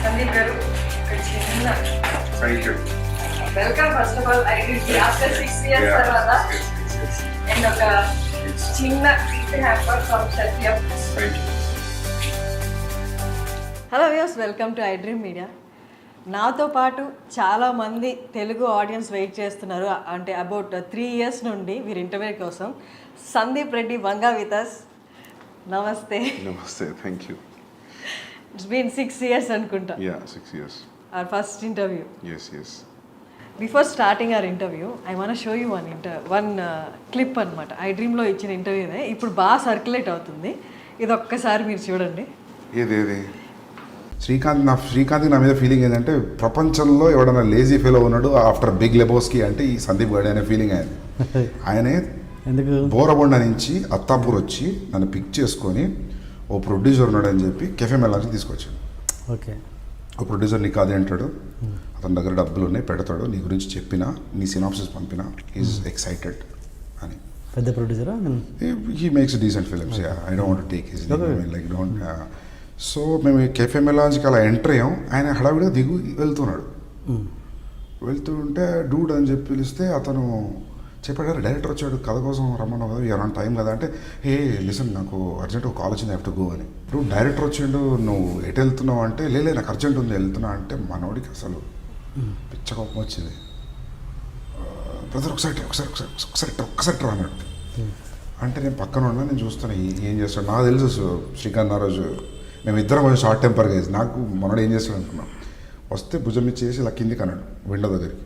Sandeep garu, ఒక చిన్న Thank you. Welcome first of all I give after 6 years తర్వాత and ఒక చిన్న gift hamper from Satyam. Thank you. Hello views, welcome to I dream media. నాతో పాటు చాలామంది Telugu audience wait చేస్తున్నారు. అంటే అబౌట్ 3 years నుండి వీరి ఇంటర్వ్యూ కోసం సందీప్ రెడ్డి వంగా విత్ అస్. నమస్తే. Namaste. Thank you. It's been 6 years అనుకుంటా. Yeah, 6 years. Our first interview. Yes, yes. Before starting our interview I want show you one clip అనమాట. ఐ డ్రీమ్లో ఇచ్చిన ఇంటర్వ్యూనే ఇప్పుడు బాగా సర్క్యులేట్ అవుతుంది. ఇది ఒక్కసారి మీరు చూడండి. ఏది శ్రీకాంత్కి నా మీద ఫీలింగ్ ఏంటంటే ప్రపంచంలో ఎవడన్నా లేజీ ఫెలో ఉన్నాడు ఆఫ్టర్ బిగ్ లెబోస్కి అంటే ఈ సందీప్ గడి అనే ఫీలింగ్ ఆయనే ఎందుకు బోరబొండ నుంచి అత్తాపూర్ వచ్చి నన్ను పిక్ చేసుకొని ఓ ప్రొడ్యూసర్ ఉన్నాడు అని చెప్పి కెఫే మెల్లానికి తీసుకొచ్చాడు. ఓకే, ఓ ప్రొడ్యూసర్ నీకు అదే అంటాడు, అతని దగ్గర డబ్బులు ఉన్నాయి పెడతాడు, నీ గురించి చెప్పినా నీ సినాప్సిస్ పంపినా ఈజ్ ఎక్సైటెడ్ అని. పెద్ద ప్రొడ్యూసరా? He makes decent films. I don't want to take his like don't. So మేము కెఫే మెలాన్స్కి అలా ఎంటర్ అయ్యాం. ఆయన హడావిడిగా వెళ్తున్నాడు. వెళ్తుంటే డూడ్ అని చెప్పి పిలిస్తే అతను చెప్పాడు, డైరెక్టర్ వచ్చాడు కథ కోసం రమ్మన్నావు కదా, ఎవరైనా టైం కదా అంటే, ఏ లిసన్ నాకు అర్జెంట్ ఒక కాల్ వచ్చింది, హ్యావ్ టు గో అని. ఇప్పుడు డైరెక్టర్ వచ్చిండు, నువ్వు ఎటు వెళ్తున్నావు అంటే, లేలే నాకు అర్జెంట్ ఉంది వెళ్తున్నా అంటే, మనోడికి అసలు పిచ్చ కోపం వచ్చింది. బ్రదర్ ఒకసారి రా అన్నాడు. అంటే నేను పక్కన ఉన్నా, నేను చూస్తాను ఏం చేస్తాడు. నాకు తెలుసు శ్రీకాంత్ ఆ రోజు మేము ఇద్దరం కొంచెం షార్ట్ టెంపర్గా వేసి నాకు మనోడు ఏం చేస్తాడు అనుకున్నాం. వస్తే భుజం ఇచ్చేసి ఇలా కిందికి అన్నాడు విండో దగ్గరికి,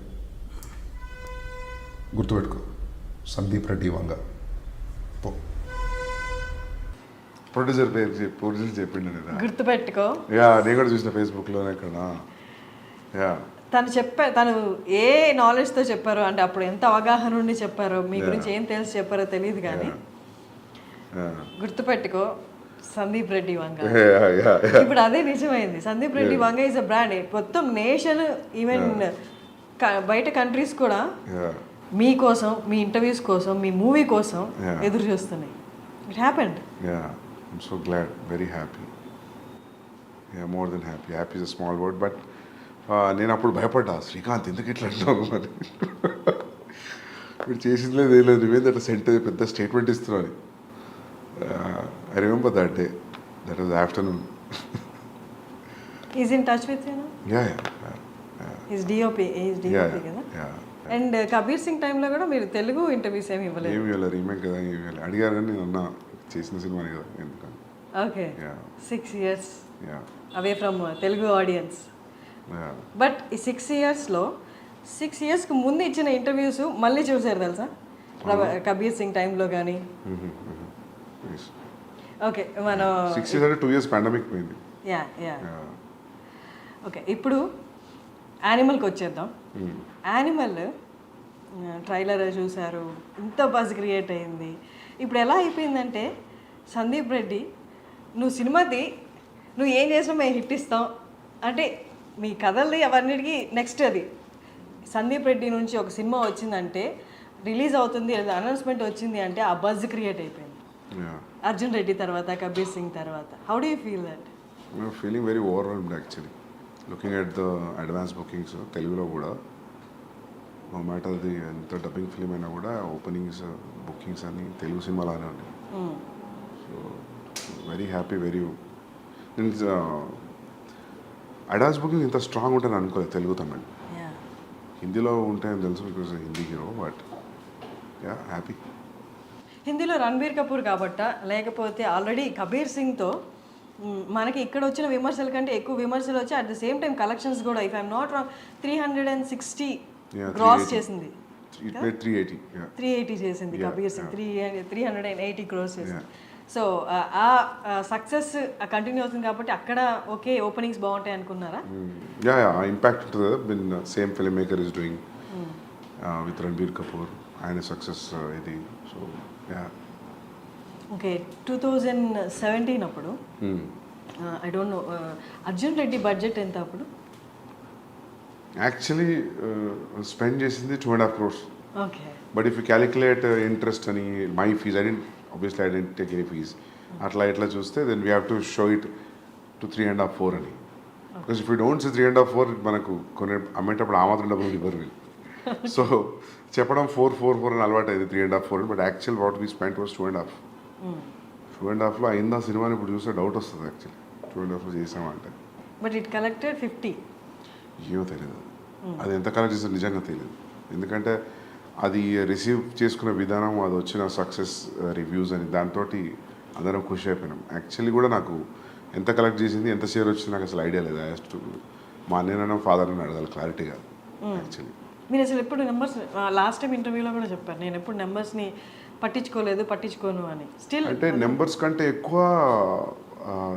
గుర్తుపెట్టుకో సందీప్ రెడ్డి వంగ పో. ప్రొడ్యూసర్ చెప్పిండు గుర్తుపెట్టుకో. యా, నేను కూడా చూసిన ఫేస్బుక్లోనే ఇక్కడ. యా, తను ఏ నాలెడ్జ్తో చెప్పారో, అంటే అప్పుడు ఎంత అవగాహన ఉండి చెప్పారో, మీ గురించి ఏం తెలిసి చెప్పారో తెలియదు కానీ గుర్తుపెట్టుకో సందీప్ రెడ్డి వంగ. ఇప్పుడు అదే నిజమైంది. సందీప్ రెడ్డి వంగ ఈజ్ అ బ్రాండ్. మొత్తం నేషన్, ఈవెన్ బయట కంట్రీస్ కూడా మీకోసం, మీ ఇంటర్వ్యూస్ కోసం, మీ మూవీ కోసం ఎదురు చూస్తున్నాయి. It happened. I'm so glad, very happy. More than happy. Happy is a small word, but నేను అప్పుడు భయపడ్డా, శ్రీకాంత్ ఎందుకు ఇట్లా అంటావు మరి, ఇప్పుడు చేసింది లేదు ఏం లేదు, నువ్వేంది అట్లా పెద్ద స్టేట్మెంట్ ఇస్తున్నావు అని. I remember that day, that was afternoon. Is in touch with you now? Yeah, is DOP కదా. అండ్ కబీర్ సింగ్ టైంలో కూడా మీరు తెలుగు ఇంటర్వ్యూస్ ఏమి ఇవ్వలేదు? ఏమి ఇవ్వలేదు, రీమేక్ కదా, ఏమి ఇవ్వలేదు. అడిగారు కానీ నేను అన్నా చేసిన సినిమా కదా ఎందుకని. Okay, 6 years away from Telugu audience. But ఈ 6 yearsలో 6 yearsకి ముందు ఇచ్చిన ఇంటర్వ్యూస్ మళ్ళీ చూసారు తెలుసా, కబీర్ సింగ్ టైంలో కానీ. ఓకే, మనం 6 years అంటే 2 years పాండమిక్ పోయింది. యా. ఓకే, ఇప్పుడు యానిమల్కి వచ్చేద్దాం. యానిమల్ ట్రైలర్ చూశారు, ఇంత బజ్ క్రియేట్ అయింది. ఇప్పుడు ఎలా అయిపోయిందంటే, సందీప్ రెడ్డి నువ్వు సినిమాది నువ్వు ఏం చేసినా మేము హిట్ ఇస్తాం అంటే, మీ కథల్ని అవన్నిటికీ నెక్స్ట్ అది సందీప్ రెడ్డి నుంచి ఒక సినిమా వచ్చిందంటే, రిలీజ్ అవుతుంది అనౌన్స్మెంట్ వచ్చింది అంటే ఆ బజ్ క్రియేట్ అయిపోయింది. అర్జున్ రెడ్డి తర్వాత, కబీర్ సింగ్ తర్వాత. How do you feel that? Feeling very overwhelmed actually. Looking at the advance bookings తెలుగులో కూడా, నో మ్యాటర్ అది ఎంత డబ్బింగ్ ఫిలిం అయినా కూడా ఓపెనింగ్స్ బుకింగ్స్ అని తెలుగు సినిమాలానే ఉన్నాయి. So very happy. నేను అడ్వాన్స్ బుకింగ్ ఇంత స్ట్రాంగ్ ఉంటాయని అనుకోలేదు తెలుగు తమిళ్. హిందీలో ఉంటాయని తెలుసు, because Hindi hero. But yeah, happy. హిందీలో రణబీర్ కపూర్ కాబట్టా, లేకపోతే ఆల్రెడీ కబీర్ సింగ్తో మనకి ఇక్కడ వచ్చిన విమర్శల కంటే ఎక్కువ విమర్శలు వచ్చి, at the same time collections కూడా, if I'm not wrong, 360 cross చేసింది. 380 చేసింది కబీర్ సింగ్. 380 crores చేసింది. సో ఆ సక్సెస్ కంటిన్యూ అవుతుంది కాబట్టి అక్కడ ఓకే ఓపెనింగ్స్ బాగుంటాయి అనుకున్నారా? యా, ఇంపాక్ట్ ఉంటుంది కదా. Been same film maker is doing with Ranbir Kapoor, ఆయన సక్సెస్ ఇది. So yeah. ఓకే, 2017 అప్పుడు I don't know Arjun Reddy budget ఎంత అప్పుడు? యాక్చువల్లీ స్పెండ్ చేసింది 2.5 crores. Okay, but if you calculate interest అని my fees, I didn't take any fees, అట్లా ఇట్లా చూస్తే then we have to show it to 3.5-4 అని. Because if you don't see 3.5, 4 మనకు కొన్ని అమ్మేటప్పుడు ఆ మాత్రం డబ్బులు ఇవ్వరు వీళ్ళు. సో చెప్పడం 4 అని అలవాటు అయింది, 3.5, 4, but actual what we spent was 2.5. 2.5లో అయిందా సినిమాని ఇప్పుడు చూస్తే డౌట్ వస్తుంది యాక్చువల్లీ 2.5లో చేసామంటే. But it collected 50. ఏమో తెలియదు అది ఎంత కలెక్ట్ చేస్తే నిజంగా తెలియదు. ఎందుకంటే అది రిసీవ్ చేసుకునే విధానం, అది వచ్చిన సక్సెస్ రివ్యూస్ అని దాంతో అందరం ఖుషి అయిపోయినాం. యాక్చువల్లీ కూడా నాకు ఎంత కలెక్ట్ చేసింది, ఎంత షేర్ వచ్చింది నాకు అసలు ఐడియా లేదు. జస్ట్ మా అన్నయ్యనో ఫాదర్ని అడగాలి క్లారిటీగా యాక్చువల్లీ. మీరు అసలు ఎప్పుడు నెంబర్స్, లాస్ట్ టైం ఇంటర్వ్యూలో కూడా చెప్పారు, నేను ఎప్పుడు నెంబర్స్ని పట్టించుకోను అని. స్టిల్ అంటే నెంబర్స్ కంటే ఎక్కువ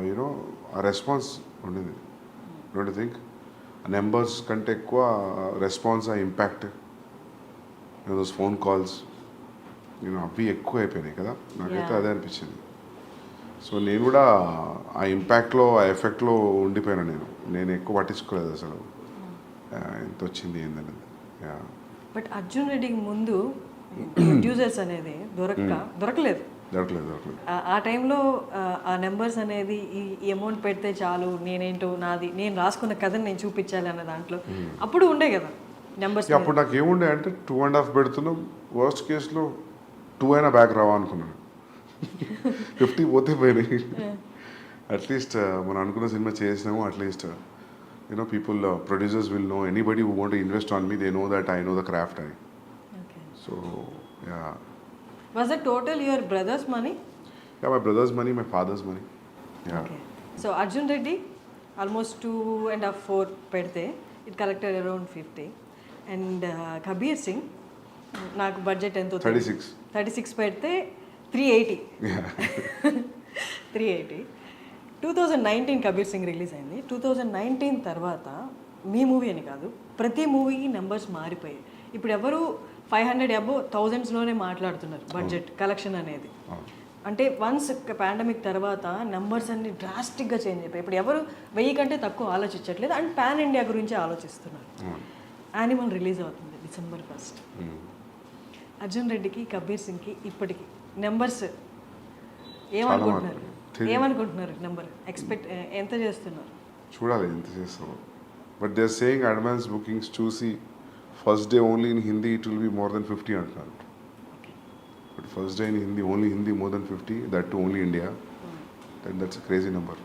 యూనో ఆ రెస్పాన్స్ ఉండింది. Don't you think? నెంబర్స్ కంటే ఎక్కువ రెస్పాన్స్, ఆ ఇంపాక్ట్, దోస్ ఫోన్ కాల్స్ అవి ఎక్కువ అయిపోయినాయి కదా. నాకైతే అదే అనిపించింది. సో నేను కూడా ఆ ఇంపాక్ట్లో, ఆ ఎఫెక్ట్లో ఉండిపోయాను. నేను ఎక్కువ పట్టించుకోలేదు అసలు ఎంత వచ్చింది ఏందనేది. బట్ అర్జున్ రెడ్డికి ముందు ప్రొడ్యూసర్స్ అనేది దొరకలేదు. ఆ టైంలో ఆ నెంబర్స్ అనేది ఈ అమౌంట్ పెడితే చాలు, నేనేంటో నాది, నేను రాసుకున్న కథని నేను చూపించాలి అన్న దాంట్లో అప్పుడు ఉండే కదా నెంబర్స్. అప్పుడు నాకు ఏముండే అంటే 2.5 పెడుతున్నాం, వర్స్ట్ కేసులో 2 అయినా బ్యాక్ రావా అనుకున్నాను. 50 పోతే పోయినాయి. అట్లీస్ట్ మనం అనుకున్న సినిమా చేసినాము. At least people, producers will know, anybody who want to invest on me, they know that I know the craft అని. So yeah. Was it total your brother's money? Yeah, my brother's money, my father's money. Yeah. Okay. So Arjun Reddy, almost 2.5, 4 pedte, it collected around 50. And Kabir Singh, నాకు budget ఎంతో 36 పెడితే 380. 380. 2019 Kabir Singh release అయింది. 2019 తర్వాత మీ movie అని కాదు, ప్రతి మూవీకి numbers మారిపోయాయి. ఇప్పుడు ఎవరు 500 అబోవ్ 1000స్లోనే మాట్లాడుతున్నారు బడ్జెట్ కలెక్షన్ అనేది. అంటే వన్స్ పాండమిక్ తర్వాత నెంబర్స్ అన్ని డ్రాస్టిక్గా చేంజ్ అయిపోయి ఇప్పుడు ఎవరు 1000 కంటే తక్కువ ఆలోచించట్లేదు అండ్ పాన్ ఇండియా గురించి ఆలోచిస్తున్నారు. యానిమల్ రిలీజ్ అవుతుంది December 1st. అర్జున్ రెడ్డికి, కబీర్ సింగ్కి ఇప్పటికి నెంబర్స్ ఏమనుకుంటున్నారు? నెంబర్ ఎక్స్పెక్ట్ ఎంత చేస్తున్నారు? చూడాలి ఎంత చేస్తామో. But they are saying advance bookings చూసి first day only in Hindi it will be more than 50 అంటున్నారు. But first day in Hindi, only Hindi more than 50, that too only India. That's a crazy number,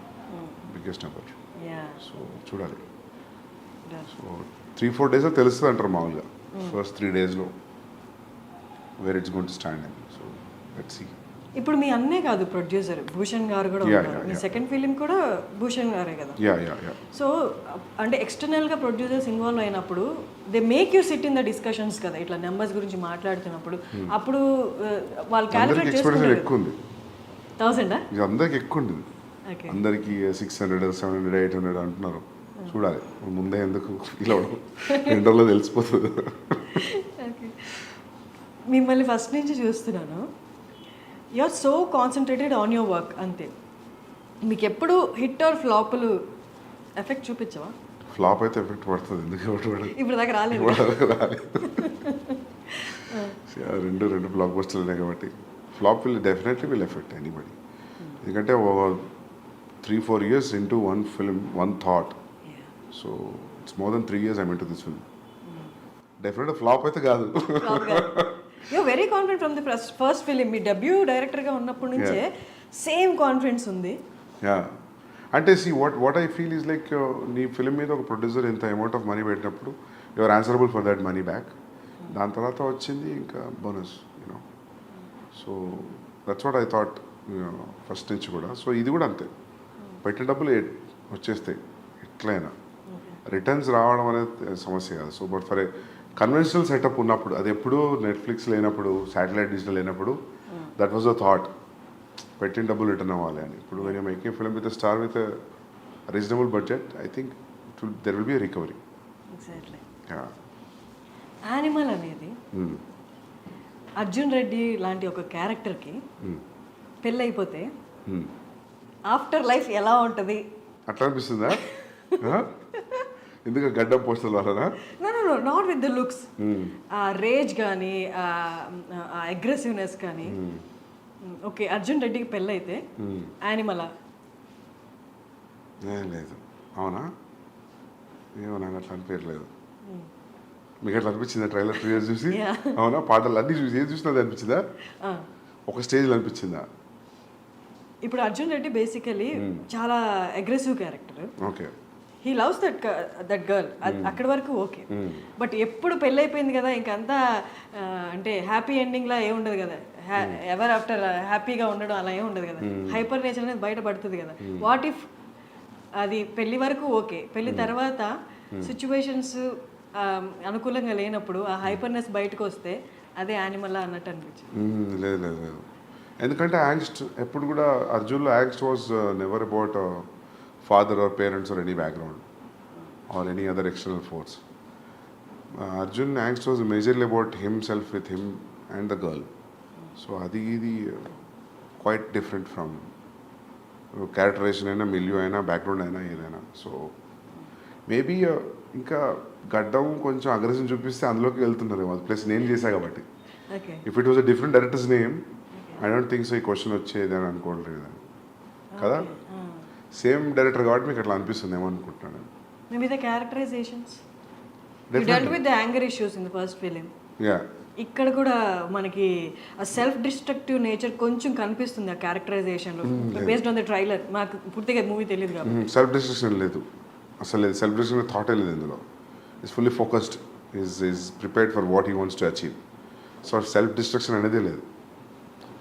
biggest number. So చూడాలి. So 3-4 డేస్లో తెలుస్తుంది అంటారు మామూలుగా. First 3 డేస్లో where it's going to stand and so let's see. ఇప్పుడు మీ అన్నే కాదు ప్రొడ్యూసర్, భూషణ్ గారు కూడా ఉన్నారు. మీ సెకండ్ ఫిలిం కూడా భూషణ్ గారే కదా. సో అంటే ఎక్స్టర్నల్గా ప్రొడ్యూసర్స్ ఇన్వాల్వ్ అయినప్పుడు they make you SIT in the discussions కదా, ఇట్లా నెంబర్స్ గురించి మాట్లాడుతున్నప్పుడు. అప్పుడు వాళ్ళు క్యాలిక్యులేట్ చేసుకుంటారు. ఎక్కువ ఉంది 1000 అందరికి ఎక్కువ ఉంటుంది. అందరికి 600, 700, 800 అంటున్నారు. చూడాలి ముందే ఎందుకు ఇలా 2 రోజుల్లో తెలిసిపోతుంది. మిమ్మల్ని ఫస్ట్ నుంచి చూస్తున్నాను, you are so concentrated on your work అంతే. మీకు ఎప్పుడు హిట్ ఆర్ ఫ్లాప్లు ఎఫెక్ట్ చూపించవా? ఫ్లాప్ అయితే ఎఫెక్ట్ పడుతుంది. ఎందుకు ఇప్పుడు దాకా రాలేదు. రెండు బ్లాక్ బస్టర్లు ఉన్నాయి కాబట్టి flop definitely will effect anybody. ఎందుకంటే 3-4 years into one film, one thought. So it's more than 3 years I'm into this film. Definitely flop అయితే కాదు. You very confident from the first film. మీ డెబ్యూ డైరెక్టర్గా ఉన్నప్పటి నుంచే same confidence ఉంది. అంటే see what I feel is like, నీ film మీద ఒక ప్రొడ్యూసర్ ఇంత అమౌంట్ ఆఫ్ మనీ పెట్టినప్పుడు you are answerable for that money back. దాని తర్వాత వచ్చింది ఇంకా bonus, so that's what I thought first నుంచి కూడా. సో ఇది కూడా అంతే, పెట్టిన డబ్బులు వచ్చేస్తాయి ఎట్లయినా. రిటర్న్స్ రావడం అనేది సమస్య కాదు. So but for a conventional setup ఉన్నప్పుడు, అది ఎప్పుడు నెట్ఫ్లిక్స్ లేనప్పుడు, శాటిలైట్ డిజిటల్ లేనప్పుడు, దట్ వాజ్ అ థాట్, పెట్టిన డబ్బులు రిటర్న్ అవ్వాలి అని. ఇప్పుడు when you making film with star with reasonable budget, I think there will B a recovery. Animal అనేది అర్జున్ రెడ్డి లాంటి ఒక క్యారెక్టర్కి పెళ్ళైపోతే ఆఫ్టర్ లైఫ్ ఎలా ఉంటుంది అట్లా అనిపిస్తుందా? ఎందుకు గడ్డం పోస్టల్ వలన? No not with the looks, ఆ రేజ్ కానీ ఆ అగ్రెసివ్నెస్ కానీ. ఓకే, అర్జున్ రెడ్డికి పెళ్ళైతే యానిమలా? లేదు. అవునా? ఏమో నాకు అట్లా అనిపించలేదు. మీకు అట్లా అనిపించిందా ట్రైలర్ 3 ఇయర్స్ చూసి? Yeah. అవునా? పాటలు అన్నీ చూసి ఏది చూసినా అది అనిపించిందా? ఒక స్టేజ్లో అనిపించిందా? ఇప్పుడు అర్జున్ రెడ్డి బేసికలీ చాలా aggressive character. Okay. He loves that girl. అక్కడి వరకు ఓకే. బట్ ఎప్పుడు పెళ్ళి అయిపోయింది కదా, ఇంకంతా అంటే హ్యాపీ ఎండింగ్లా ఏముండదు కదా, ఎవర్ ఆఫ్టర్ హ్యాపీగా ఉండడం అలా ఏమి ఉండదు కదా, హైపర్ నేచర్ అనేది బయటపడుతుంది కదా. వాట్ ఇఫ్ అది పెళ్లి వరకు ఓకే, పెళ్లి తర్వాత సిచ్యువేషన్స్ అనుకూలంగా లేనప్పుడు ఆ హైపర్నెస్ బయటకు వస్తే అదే యానిమల్ అన్నట్టు అనిపించింది. లేదు లేదు లేదు, ఎందుకంటే యాంగ్స్ట్ ఎప్పుడు కూడా అర్జున్లో angst was never about father or parents or any background or any other external force. Arjun angst was majorly about himself with him and the girl. So అది ఇది క్వైట్ డిఫరెంట్ ఫ్రమ్ క్యారెక్టరైజేషన్ అయినా, milieu అయినా, background అయినా, ఏదైనా. So maybe ఇంకా గడ్డం కొంచెం aggression చూపిస్తే అందులోకి వెళ్తున్నారు అది. ప్లస్ నేను చేశా కాబట్టి. If it was a different directors name I don't think so ఈ క్వశ్చన్ వచ్చేది అని అనుకోవట్లేదు కదా. సేమ్ డైరెక్టర్ కాబట్టి మీకు అట్లా అనిపిస్తుంది ఏమనుకుంటున్నాను. Maybe the characterizations. You dealt with the anger issues in the first film. Yeah. ఇక్కడ కూడా మనకి ఆ సెల్ఫ్ డిస్ట్రక్టివ్ నేచర్ కొంచెం కనిపిస్తుంది ఆ క్యారెక్టరైజేషన్లో బేస్డ్ ఆన్ ద ట్రైలర్. మాకు పూర్తిగా మూవీ తెలియదు కాబట్టి. సెల్ఫ్ డిస్ట్రక్షన్ లేదు అసలు, లేదు. సెల్ఫ్ డిస్ట్రక్షన్ థాటే లేదు ఇందులో. Is fully focused, is prepared for what he wants to achieve. So self destruction అనేదే లేదు.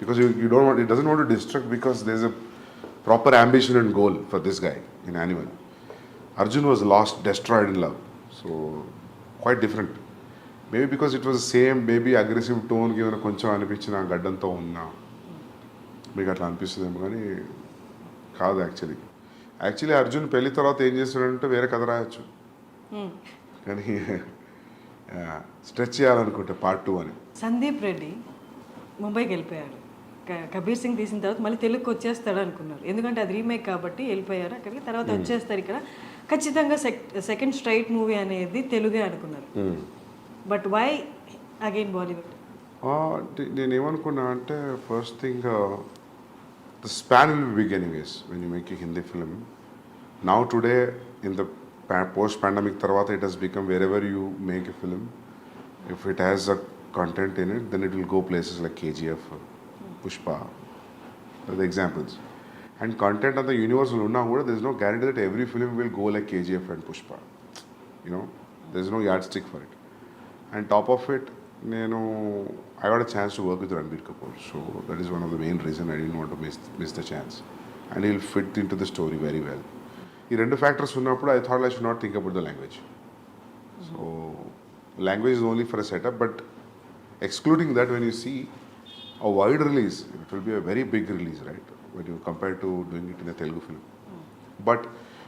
Because you don't want, it doesn't want to destruct because there is a proper ambition and goal for this guy in Animal. Arjun was lost, destroyed in love. So quite different. Maybe because it was the same, maybe aggressive tone కి ఏమైనా కొంచెం అనిపించిన గడ్డంతో ఉన్నా మీకు అట్లా అనిపిస్తుందేమో, కానీ కాదు actually Arjun పెళ్లి తర్వాత ఏం చేస్తాడంటే వేరే కథ రాయొచ్చు, కానీ స్ట్రెచ్ చేయాలనుకుంటే పార్ట్ 2 అని. సందీప్ రెడ్డి ముంబైకి వెళ్ళిపోయాడు. కబీర్ సింగ్ తీసిన తర్వాత మళ్ళీ తెలుగుకి వచ్చేస్తాడు అనుకున్నారు, ఎందుకంటే అది రీమేక్ కాబట్టి వెళ్ళిపోయారు అక్కడికి. తర్వాత వచ్చేస్తారు ఇక్కడ ఖచ్చితంగా సెకండ్ స్ట్రైట్ మూవీ అనేది తెలుగే అనుకున్నారు. But why again Bollywood? నేను ఏమనుకున్నా అంటే first thing the span will be big anyways when you make a Hindi film. Now today in the post pandemic తర్వాత it has become wherever you make a film, if it has a content in it then it will go places like KGF, Pushpa, are the examples. And content of the universe will unna kuda, there is no guarantee that every film will go like KGF and Pushpa. You know, there is no yardstick for it. And top of it, I got a chance to work with Ranbir Kapoor, so that is one of the main reason I didn't want to miss the chance. And he'll fit into the story very well. Ee rendu factors unnappudu I thought I should not think about the language. So language is only for a setup, but excluding that, when you see a wide release, it will be a very big release, right, when you compare to doing it in a Telugu film. But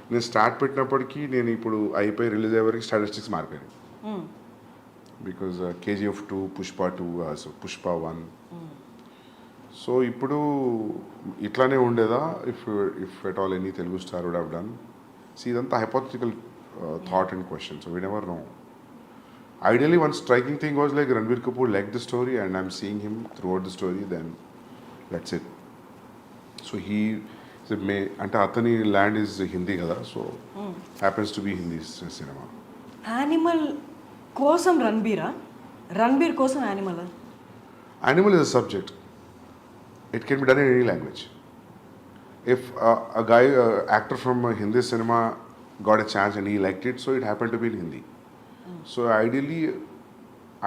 నేను start పెట్టినప్పటికీ నేను ఇప్పుడు అయిపోయి release అయ్యే వరకు statistics మారిపోయాయి. Because KGF 2, Pushpa 2, Pushpa 1. So ఇప్పుడు ఇట్లానే ఉండేదా if at all any Telugu star would have done. So ఇదంతా hypothetical thought and question, so we never know. Ideally, one striking thing was like Ranbir Kapoor liked the story and I'm seeing him throughout the story, then that's it. So he ante atani land is Hindi kada, so happens to be Hindi cinema. Animal kosam Ranbir kosam animal. Animal is a subject. It can be done in any language. If a guy, actor from Hindi cinema got a chance and he liked it, so it happened to be in Hindi. So ideally,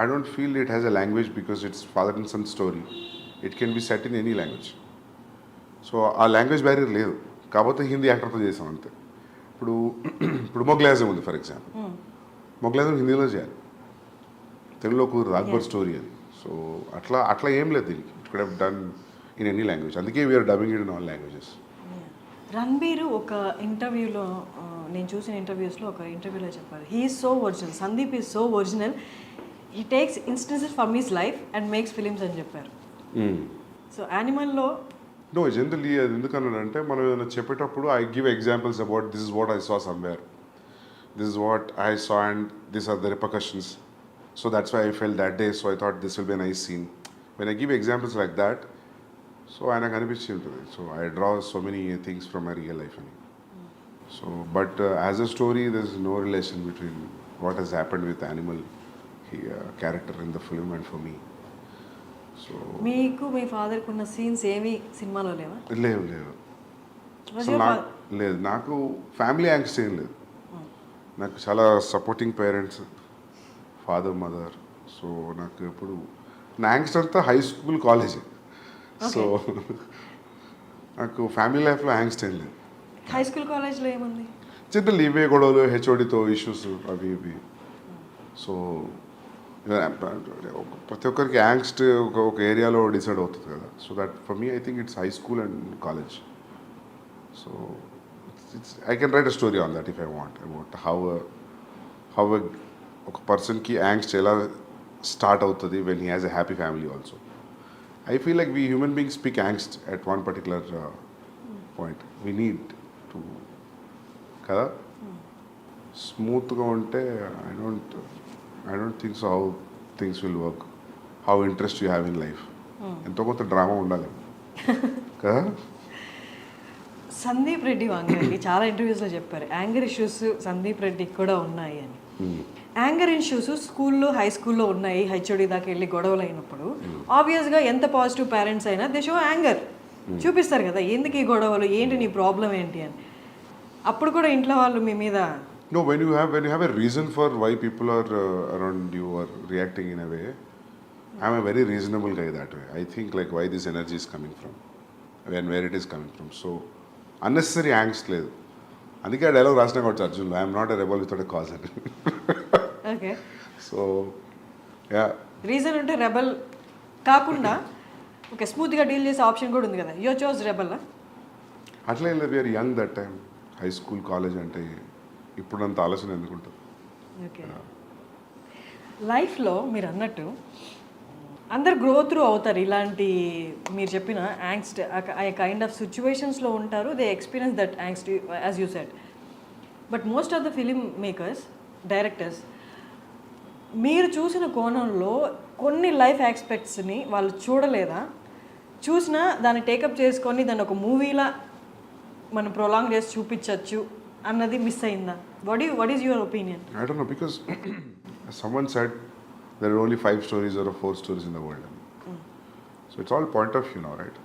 I don't feel it has a language because it's father and son story. It can be set in any language. So ఆ language barrier లేదు కాకపోతే హిందీ యాక్టర్తో చేసాం అంతే. ఇప్పుడు మొగ్లాజం ఉంది for example, మొగ్లాజం హిందీలో చేయాలి, తెలుగులో కుదరదు, అక్బర్ స్టోరీ అని. సో అట్లా ఏం లేదు దీనికి. It could have done in any language, అందుకే we are dubbing it in all languages. Ranbir ఒక ఇంటర్వ్యూలో, నేను చూసిన ఇంటర్వ్యూస్లో ఒక ఇంటర్వ్యూలో చెప్పారు, he is so original, Sandeep is so original, he takes instances from his life and makes films అని చెప్పారు. సో యానిమల్లో నో జనరల్లీ అది ఎందుకన్నానంటే మనం ఏదైనా చెప్పేటప్పుడు I give examples about this is what I saw somewhere, this is what I saw and this are the repercussions, so that's why I fell that day, so I thought this will be nice scene. When I give examples like that, so ఆయనకు అనిపించి ఉంటుంది, so I draw so many things from my real life అని. So, but as a story, there's no relation between what has happened with animal character in the film and for me. So, మీకు మీ ఫాదర్కి ఉన్న scenes ఏమీ సినిమాలో లేవా? లేవు లేవు Was అసలు your నాకు లేదు. నాకు ఫ్యామిలీ యాంగ్స్ట్ ఏం లేదు. నాకు చాలా supporting parents, father mother. So నాకు ఎప్పుడు నా యాంగ్స్ట్ అంతా హై స్కూల్ కాలేజే. సో నాకు ఫ్యామిలీ లైఫ్లో యాంగ్స్ట్ ఏం లేదు. హై స్కూల్ కాలేజ్లో ఏముంది? జనరల్ ఇవే గొడవలు, హెచ్ఓడితో ఇష్యూస్ అవి ఇవి. సో ప్రతి ఒక్కరికి యాంగ్స్ట్ ఒక ఏరియాలో డిసైడ్ అవుతుంది కదా. So that for me I think it's high school and college. So I can write a story on that if I want about how ఒక పర్సన్కి యాంగ్స్ట్ ఎలా స్టార్ట్ అవుతుంది when he has a happy family also. I feel like we human beings speak angst at one particular point. We need to kada smooth ga unte I don't think so how things will work, how interest you have in life. Ento konta drama undali kada. Sandeep Reddy వాంగకి చాలా ఇంటర్వ్యూస్లో చెప్పారు anger issues Sandeep రెడ్డికి కూడా ఉన్నాయి అని. Anger issues స్కూల్లో high స్కూల్లో ఉన్నాయి, హెచ్ఓడి దాకా వెళ్ళి గొడవలు అయినప్పుడు ఆబ్వియస్గా ఎంత పాజిటివ్ పేరెంట్స్ అయినా దే షో యాంగర్ చూపిస్తారు కదా, ఎందుకు ఈ గొడవలు, ఏంటి నీ ప్రాబ్లం ఏంటి అని. అప్పుడు కూడా ఇంట్లో వాళ్ళు మీ మీద No, when you have a reason for why people are around you or reacting in a way, I'm a very reasonable guy that way. I think like why this energy is coming from and where it is coming from. So unnecessary angst లేదు. అందుకే ఆ dialogue రాసిన కావచ్చు అర్జున్లో, I'm not a rebel without a cause అని. Okay so yeah reason ఉంటే rebel కాకుండా okay స్మూత్గా డీల్ చేసే ఆప్షన్ కూడా ఉంది కదా, యో చోజ్ రెబల్. అట్లా ఏం లేదు, we are young that time. High school college అంటే ఇప్పుడంత ఆలోచన ఎందుకుంటుంది. ఓకే లైఫ్లో మీరు అన్నట్టు అందరు గ్రో త్రూ అవుతారు, ఇలాంటి మీరు చెప్పిన యాంగ్స్ట్ ఆ కైండ్ ఆఫ్ సిచ్యువేషన్స్లో ఉంటారు, they experience that angst as you said. But most of the film makers, directors మీరు చూసిన కోణంలో కొన్ని లైఫ్ ఆస్పెక్ట్స్ని వాళ్ళు చూడలేదా, చూసినా దాన్ని టేకప్ చేసుకొని దాన్ని ఒక మూవీలా మనం ప్రొలాంగ్ చేసి చూపించవచ్చు అన్నది మిస్ అయిందా? What is your opinion? I don't know, because someone said there are only 5 stories or 4 stories in the world. So it's all point of view now, right?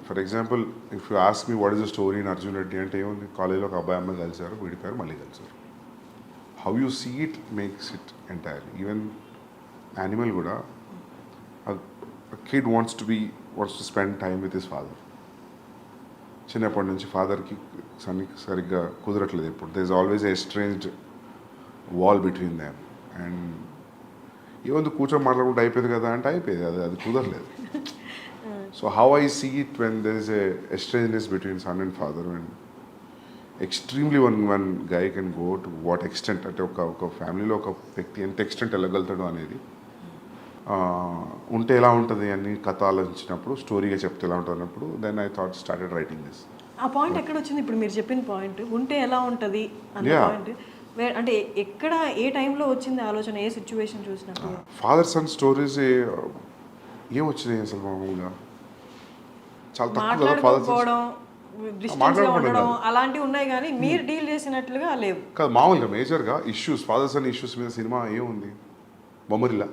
For example, if you ask me what is the story in Arjun Reddy అంటే ఏముంది, కాలేజ్లో ఒక అబ్బాయి అమ్మాయి కలిసారు, విడిపోయారు, మళ్ళీ కలిసారు. How you see it makes it entirely. Even animal కూడా a kid wants to spend time with his father. చిన్నప్పటి నుంచి ఫాదర్కి సరిగ్గా కుదరట్లేదు ఇప్పుడు. There is always a estranged wall between them. And ఏముంది కూర్చొని మాట్లాడుకుంటే అయిపోయింది కదా అంటే అయిపోయింది, అది కుదరలేదు. So how I see it when there is a estrangeness between son and father, and extremely one guy can go to what extent, అంటే ఒక ఫ్యామిలీలో ఒక వ్యక్తి ఎంత ఎక్స్టెంట్ వెళ్ళగలుగుతాడు అనేది ఉంటే ఎలా ఉంటుంది అని కథ ఆలోచించినప్పుడు, స్టోరీగా చెప్తే ఎలా ఉంటుంది అన్నప్పుడు then I thought started writing this. ఆ పాయింట్ ఎక్కడ వచ్చింది ఇప్పుడు మీరు చెప్పిన పాయింట్, ఉంటే ఎలా ఉంటుంది అన్న పాయింట్ అంటే ఎక్కడ ఏ టైంలో వచ్చింది ఆలోచన, ఏ సిచ్యువేషన్ చూసినప్పుడు? ఫాదర్ సన్ స్టోరీస్ ఏం వచ్చినాయి అసలు మామూలుగా చాలా తక్కువ కదా. ఫాదర్ ఉండడం అలాంటివి ఉన్నాయి కానీ మీరు డీల్ చేసినట్లుగా లేవు కాదు. మామూలుగా మేజర్గా ఇష్యూస్, ఫాదర్ సన్ ఇష్యూస్ మీద సినిమా ఏముంది, బొమ్మరిలా.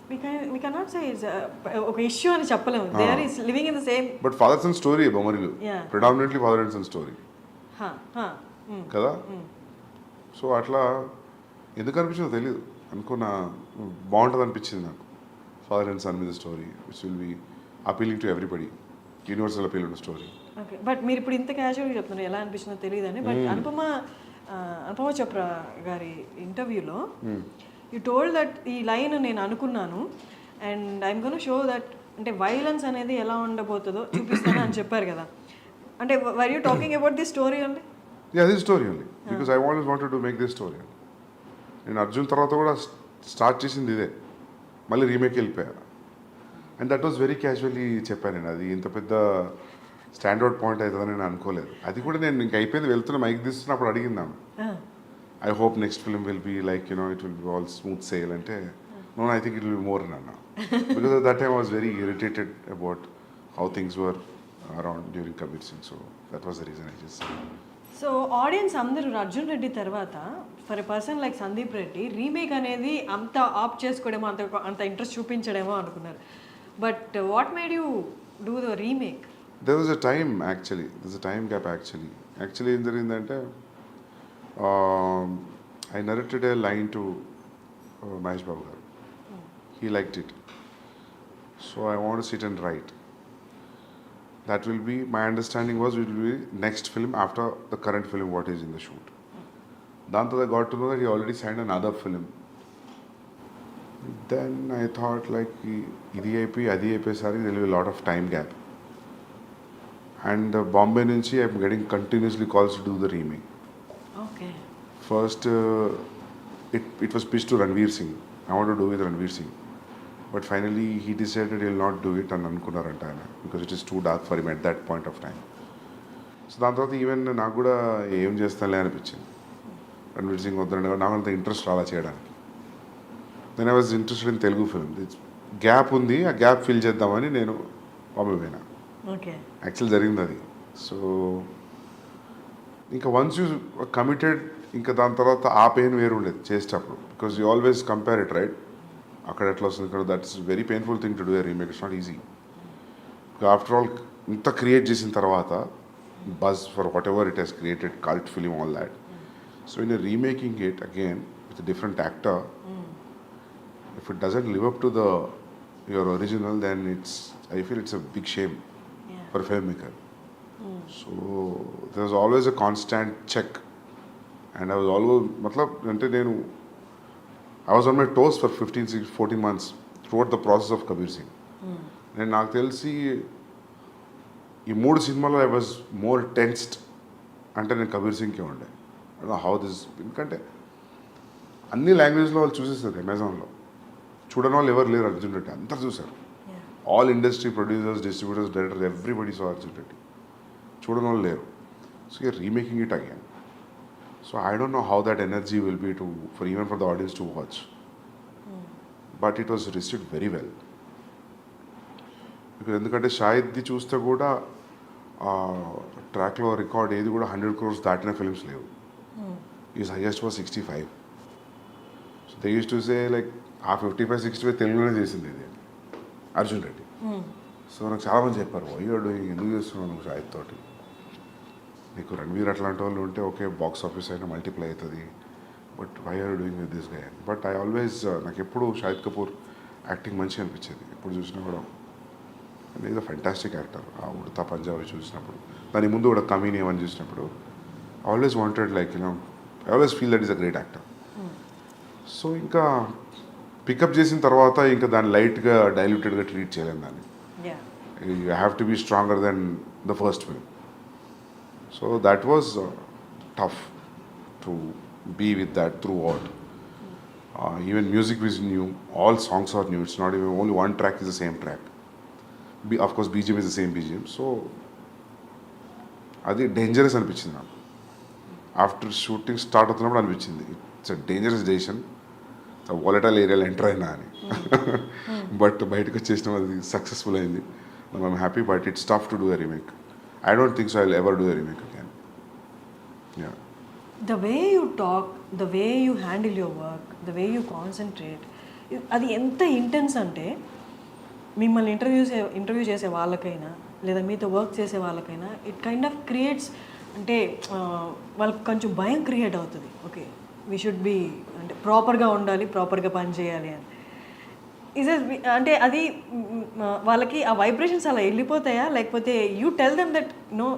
we cannot say it's ఒక ఇష్యూ అని చెప్పలేము. they are living in the same, but father son story Bommarillu predominantly father and son story కదా. సో అట్లా ఎందుకు అనిపించిందో తెలియదు, అనుకున్నా బాగుంటుంది అనిపించింది నాకు. ఫాదర్ అండ్ సన్ మీద story which will be appealing to everybody, universal appeal to story. Okay but మీరు ఇప్పుడు ఇంత క్యాజువల్గా చెప్తున్నారు, ఎలా అనిపించిందో తెలియదని. బట్ అనుపమ చోప్రా గారి ఇంటర్వ్యూలో యూ టోల్డ్ దట్ ఈ లైన్ నేను అనుకున్నాను and I'm gonna show that, అంటే వైలెన్స్ అనేది ఎలా ఉండబోతుందో చూపిస్తాను అని చెప్పారు కదా. అంటే were you talking about the story only? Yeah this story only, because I always wanted to make this story. నేను అర్జున్ తర్వాత కూడా స్టార్ట్ చేసింది ఇదే, మళ్ళీ రీమేక్ వెళ్ళిపోయా. And that was very casually చెప్పాను నేను. అది ఇంత పెద్ద స్టాండర్డ్ పాయింట్ అవుతుందని నేను అనుకోలేదు. అది కూడా నేను ఇంక అయిపోయింది వెళ్తున్నా mic తీస్తున్నప్పుడు అడిగిందాం, I hope next film will be like, it will be all smooth sail. And no, I think it will be more than now. Because at that time I was very irritated about how things were around during Kabir Singh. So that was the reason I just said. So audience అందరూ అర్జున్ రెడ్డి తర్వాత for a person like Sandeep Reddy remake అనేది అంత opt చేసుకోవడమో అంత interest చూపించడమో అనుకున్నారు. But what made you do the remake? There was a time actually. There's a time gap actually. Actually, ఏం జరిగిందంటే I narrated a line to Mahesh Babu garu. He liked it. So I want to sit and write. That will be, my understanding was, it will be next film after the current film what is in the shoot. Danto I got to know that he already signed another film. Then I thought like, idi అయిపోయి అది అయిపోయేసరికి there will be a lot of time gap. And Bombay nunchi I'm getting continuously calls to do the remake. Okay. First, it was pitched to Ranveer Singh. I want to do with Ranveer Singh. But finally, he decided he'll not do it and అనుకున్నారంట ఆయన, because it is too dark for him at that point of time. So దాని తర్వాత even నాకు కూడా ఏం చేస్తానులే అనిపించింది. రణ్వీర్ సింగ్ వద్దండి, నాకు అంత ఇంట్రెస్ట్ రాలా చేయడానికి. Then I was interested in Telugu film. Gap ఉంది, ఆ గ్యాప్ ఫిల్ చేద్దామని నేను బాంబే పోయినా. ఓకే. యాక్చువల్ జరిగింది అది. సో ఇంకా వన్స్ యూ కమిటెడ్, ఇంకా దాని తర్వాత ఆ పెయిన్ వేరు ఉండేది చేసేటప్పుడు, because you always compare it, right? అక్కడ ఎట్లా వస్తుంది, ఇక్కడ that's very painful thing to do a remake. It's not easy. After all ఇంత క్రియేట్ చేసిన తర్వాత buzz for what ever it has created, cult film, all that. So in remaking it again with different actor, if it doesn't live up to your original, then I feel it's a big shame for a filmmaker. So there was always a constant check, and I was always ante nenu I was on my toes for 14 months throughout the process of Kabir Singh. నేను నాకు తెలిసి ఈ 3 సినిమాలో I was more tensed అంటే నేను కబీర్ సింగ్కే ఉండే. How this, ఎందుకంటే అన్ని లాంగ్వేజ్లో వాళ్ళు చూసేస్తారు. అమెజాన్లో చూడని వాళ్ళు ఎవరు లేరు. అర్జున్ రెడ్డి అంతా చూశారు. All industry producers, distributors, directors, everybody so Arjun Reddy. చూడని వాళ్ళు లేరు. So you're remaking it again. So I don't know how that energy will be even for the audience to watch. But it was received very well. Because ఎందుకంటే షాహిద్ది చూస్తే కూడా ట్రాక్లో record ఏది కూడా 100 crores దాటిన ఫిల్మ్స్ లేవు. Is highest was 65. So they use to say like ఆ 55-65 తెలుగులోనే చేసింది ఇది అర్జున్ రెడ్డి. సో నాకు చాలామంది చెప్పారు, వై యూఆర్ డూయింగ్, ఎందుకు చేస్తున్నావు నువ్వు షాహిద్ తోటి, నీకు రణ్వీర్ అట్లాంటి వాళ్ళు ఉంటే ఓకే బాక్స్ ఆఫీస్ అయినా మల్టిప్లై అవుతుంది, but why are doing with this guy. But I always, నాకు ఎప్పుడు షాహిద్ కపూర్ యాక్టింగ్ మంచిగా అనిపించేది. ఎప్పుడు చూసినా కూడా ఈజ్ అ ఫెంటాస్టిక్ యాక్టర్. ఆ ఉడతా పంజాబీ చూసినప్పుడు, దాని ముందు కూడా కమీని ఏమని చూసినప్పుడు I always wanted like I always feel that is a great actor. So ఇంకా పికప్ చేసిన తర్వాత ఇంకా దాన్ని లైట్గా డైల్యూటెడ్గా ట్రీట్ చేయలేము దాన్ని. You have to be stronger than the first film. So that was tough to be with that throughout. Even music was new, all songs are new. It's not even only one track is the same track. Of course, BGM is the same BGM. So అది dangerous అనిపించింది నాకు. After shooting start అవుతున్నప్పుడు అనిపించింది it's a dangerous decision, volatile ఏరియాలో enter అయినా అని. But బయటకు వచ్చేసిన అది సక్సెస్ఫుల్ అయింది. I'm happy, but it's tough to do a remake. I don't think so I'll ever do a remake again. Yeah. The way you talk, the way you handle your work, the way you concentrate, అది ఎంత intense అంటే మిమ్మల్ని interview చేసే వాళ్ళకైనా లేదా మీతో work చేసే వాళ్ళకైనా ఇట్ కైండ్ ఆఫ్ క్రియేట్స్, అంటే వాళ్ళకి కొంచెం భయం క్రియేట్ అవుతుంది. ఓకే, వీ షుడ్ బి, అంటే ప్రాపర్గా ఉండాలి, ప్రాపర్గా పని చేయాలి అని. అంటే అది వాళ్ళకి ఆ వైబ్రేషన్స్ అలా వెళ్ళిపోతాయా, లేకపోతే you tell them that no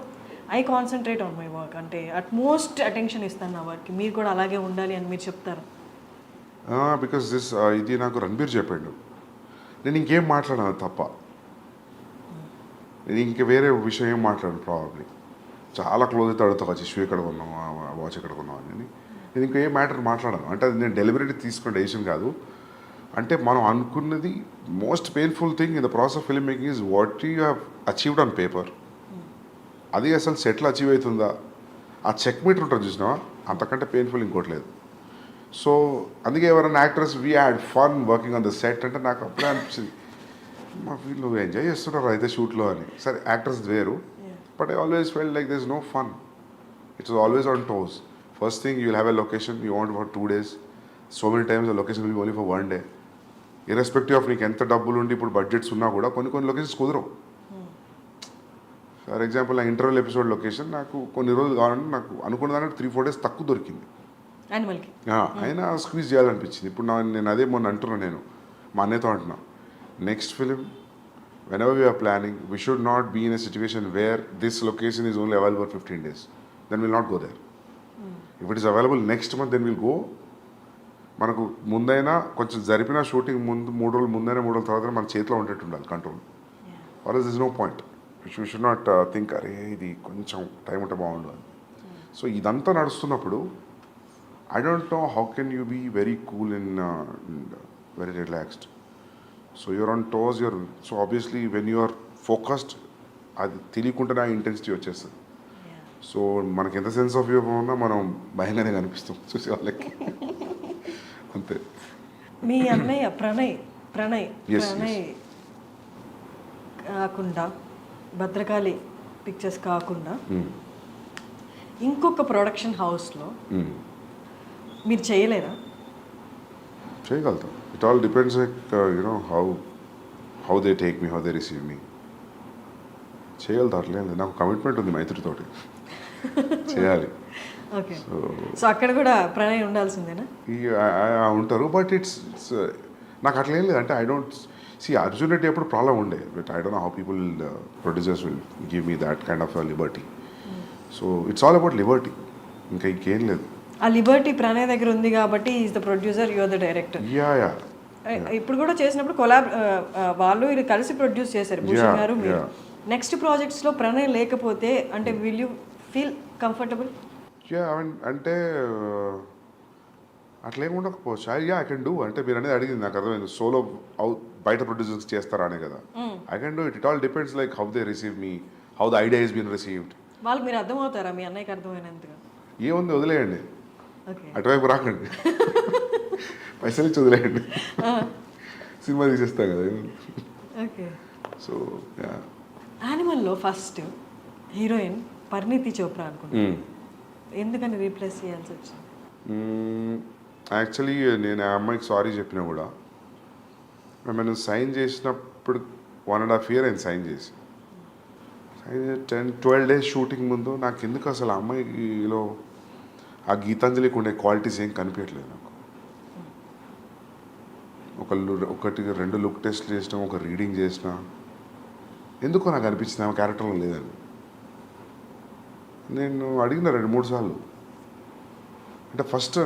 I concentrate on my work, అంటే అట్మోస్ట్ అటెన్షన్ ఇస్తాను నా వర్క్కి, మీరు కూడా అలాగే ఉండాలి అని మీరు చెప్తారు? బికాస్ ఇది నాకు రణబీర్ చెప్పాడు. నేను ఇంకేం మాట్లాడాను తప్ప, నేను ఇంక వేరే విషయం ఏం మాట్లాడాను. ప్రాబబ్లీ చాలా క్లోజ్ అయితే అడుగుతా, వచ్చి షూ ఎక్కడ కొన్నావు, వాచ్ ఎక్కడ కొన్నావు అని. నేను ఇంకా ఏ మ్యాటర్ మాట్లాడాను. అంటే అది నేను డెలిబరేట్లీ తీసుకున్న డెసిషన్ కాదు. అంటే మనం అనుకున్నది most painful thing in the process of film making is what you have achieved on paper. అది అసలు సెట్లో అచీవ్ అవుతుందా, ఆ చెక్ మీటర్ ఉంటుంది చూసినా, అంతకంటే పెయిన్ఫుల్ ఇంకోటి లేదు. సో అందుకే ఎవరైనా actors we had fun working on the set అంటే నాకు అప్పుడే అనిపించింది, మా వీళ్ళు ఎంజాయ్ చేస్తున్నారు అయితే షూట్లో అని. సరే యాక్టర్స్ వేరు, but I always felt like this no fun. It's always on toes. First thing you will have a location you want for 2 days. So many times the location will be only for 1 day. Irrespective of నీకు ఎంత డబ్బులు ఉండి ఇప్పుడు budgets ఉన్నా కూడా కొన్ని locations కుదరవు. For example నా ఇంటర్వెల్ ఎపిసోడ్ లొకేషన్ నాకు కొన్ని రోజులు కావాలంటే నాకు అనుకున్న దానికి 3-4 days తక్కువ దొరికింది. యానిమల్కి అయినా స్క్వీజ్ చేయాలనిపించింది. ఇప్పుడు నేను అదే మొన్న అంటున్నాను, నేను మా అన్నయ్యతో అంటున్నా, next film whenever we are planning, we should not be in a situation where this location is only available for 15 days. Then we'll not go there. If it is available next month, then we'll go. మనకు ముందైనా కొంచెం జరిపిన shooting ముందు 3 రోజులు ముందైనా 3 రోజుల తర్వాత మన చేతిలో ఉండేట్టు ఉండాలి control. Or else is no point. You should not think అరే ఇది కొంచెం టైం ఉంటే బాగుండు అని. సో ఇదంతా నడుస్తున్నప్పుడు I don't know how can you be very cool and very relaxed. So you're on toes, so obviously when you're focused అది తెలియకుండానే ఆ ఇంటెన్సిటీ వచ్చేస్తుంది. సో మనకి ఎంత సెన్స్ ఆఫ్ హ్యూమర్ ఉన్నా మనం భయంగానే కనిపిస్తాం చూసే వాళ్ళకి. అంతే. మీ అన్నయ్య ప్రణయ్ Yes. కాకుండా భద్రకాళి పిక్చర్స్ కాకుండా ఇంకొక ప్రొడక్షన్ హౌస్లో మీరు చేయలేరా? చేయగలుగుతాం. It all depends like you know how they take me, how they receive me. చేయగలుగుతా, అట్లేదు. నాకు కమిట్మెంట్ ఉంది మైత్రితోటి చేయాలి. ఓకే. సో అక్కడ కూడా ప్రణయ్ ఉండాల్సిందేనా? ఉంటారు, బట్ ఇట్స్ నాకు అట్లా ఏం లేదు. అంటే I don't see Arjun Reddy ఎప్పుడు ప్రాబ్లం ఉండే, but I don't know how people producers will give me that kind of liberty. So it's all about liberty, ఇంకా ఇంకేం లేదు. ఆ లిబర్టీ ప్రణయ్ దగ్గర ఉంది కాబట్టి is the producer, you are the director. Yeah. ఇప్పుడు కూడా చేసినప్పుడు వాళ్ళు ఇది కలిసి ప్రొడ్యూస్ చేశారు, భూషణ్ గారు మీరు. నెక్స్ట్ ప్రాజెక్ట్స్లో ప్రణయ్ లేకపోతే అంటే will you feel comfortable? Yeah, అంటే అట్లేం ఉండకపోవచ్చు. I can do. అంటే మీరు అనేది అడిగింది నాకు అర్థమైంది. సోలో బయట ప్రొడ్యూసర్స్ చేస్తారా అనే కదా. I can do it. It all depends like how they receive me, how the idea is been received. వాళ్ళకి మీరు అర్థమవుతారా? మీ అన్నయ్యకి అర్థమైనంతగా? ఏముంది, వదిలేయండి, అటువైపు రాకండి, పైసలు ఇచ్చి వదిలేయండి, సినిమా తీసేస్తాం కదా. ఓకే. సో యానిమల్లో ఫస్ట్ హీరోయిన్ పరిణీతి చోప్రా అనుకుంటున్నాను. ఎందుకని రీప్లేస్ చేయాల్సి వచ్చింది? యాక్చువల్లీ నేను ఆ అమ్మాయికి సారీ చెప్పినా కూడా, మేము సైన్ చేసినప్పుడు 1.5 years అయింది సైన్ చేసి. 10-12 days షూటింగ్ ముందు నాకు ఎందుకు అసలు ఆ అమ్మాయిలో ఆ గీతాంజలికి ఉండే క్వాలిటీస్ ఏం కనిపించట్లేదు నాకు. 1-2 లుక్ టెస్ట్లు చేసినా, ఒక రీడింగ్ చేసినా, ఎందుకో నాకు అనిపించింది ఆమె క్యారెక్టర్లో లేదని. నేను అడిగిన 2-3 సార్లు. అంటే ఫస్ట్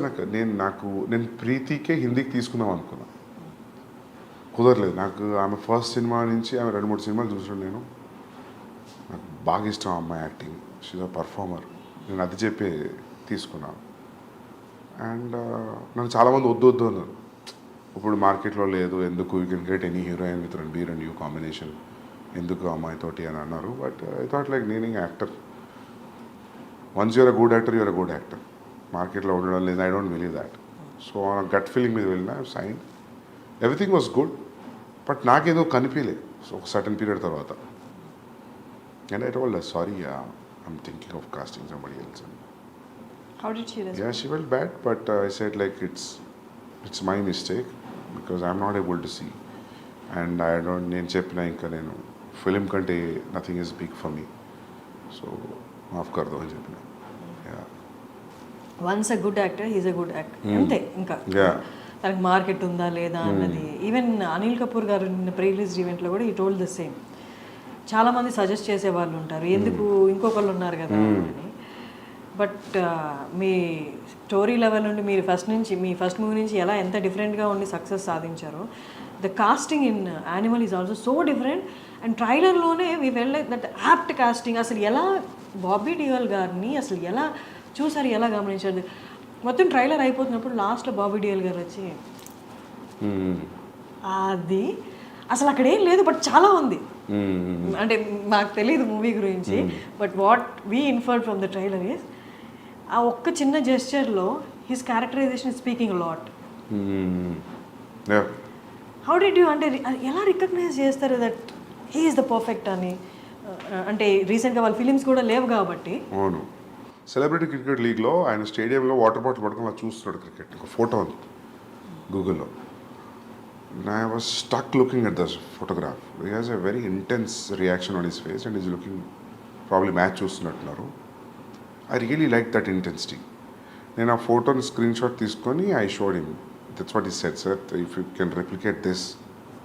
నేను ప్రీతికే హిందీకి తీసుకుందాం అనుకున్నా, కుదరలేదు. నాకు ఆమె ఫస్ట్ సినిమా నుంచి ఆమె 2-3 సినిమాలు చూసాను నేను. నాకు బాగా ఇష్టం ఆ అమ్మాయి యాక్టింగ్, షీజ్ అ పర్ఫార్మర్. నేను అది చెప్పి తీసుకున్నాను. అండ్ నన్ను చాలామంది వద్దు అన్నారు. ఇప్పుడు మార్కెట్లో లేదు, ఎందుకు, you can get any heroine with Ranbir and you combination, ఎందుకు అమ్మాయితోటి అని అన్నారు. బట్ ఐ థాట్ లైక్ నేను actor, once you're a good actor, you're a good actor. మార్కెట్లో ఉండడం లేదు, I don't believe that. So gut feeling మీద వెళ్ళినా, sign, everything was good, but నాకేదో కనిపించలేదు ఒక సర్టన్ పీరియడ్ తర్వాత. And I told her, sorry, I'm thinking of casting somebody else. How did she respond? Yeah, she felt bad, but I said like it's my mistake because I'm not able to see, and I don't. నేను చెప్పిన ఇంకా నేను film కంటే nothing is big for me, so మాఫ్ కర్దో అని చెప్పిన. Once a good actor he's a good actor, అంతే. ఇంకా తనకి మార్కెట్ ఉందా లేదా అన్నది. ఈవెన్ అనిల్ కపూర్ గారు నిన్న ప్రీ రిలీజ్ ఈవెంట్లో కూడా ఈ టోల్డ్ ద సేమ్. చాలామంది సజెస్ట్ చేసే వాళ్ళు ఉంటారు, ఎందుకు ఇంకొకళ్ళు ఉన్నారు కదా అని. బట్ మీ స్టోరీ లెవెల్ నుండి మీరు మీ ఫస్ట్ మూవీ నుంచి ఎంత డిఫరెంట్గా ఉండి సక్సెస్ సాధించారో, the casting in Animal is also so different. And ట్రైలర్లోనే we felt like that apt casting. అసలు ఎలా బాబీ డియోల్ గారిని అసలు ఎలా చూసారు, ఎలా గమనించారు? మొత్తం ట్రైలర్ అయిపోతున్నప్పుడు లాస్ట్లో బాబీ డియోల్ గారు వచ్చి అది అసలు అక్కడ ఏం లేదు, బట్ చాలా ఉంది. అంటే మాకు తెలియదు మూవీ గురించి, but what we inferred from the trailer is ఆ ఒక్క చిన్న జెస్చర్లో his characterization is speaking lot. How did you అంటే ఎలా రికగ్నైజ్ చేస్తారు that he is the perfect అని? అంటే రీసెంట్గా వాళ్ళ ఫిలిమ్స్ కూడా లేవు కాబట్టి. అవును, సెలబ్రిటీ క్రికెట్ లీగ్లో ఆయన స్టేడియంలో వాటర్ బాటిల్ పట్టుకుని అలా చూస్తున్నాడు క్రికెట్. ఒక ఫోటో ఉంది గూగుల్లో. I was stuck looking at this photograph. He has a very intense reaction on his face and he's looking probably match చూస్తున్నట్టున్నారు. I really like that intensity. నేను ఆ ఫోటోని స్క్రీన్ షాట్ తీసుకొని I showed him. That's what he said, sir. If you can replicate this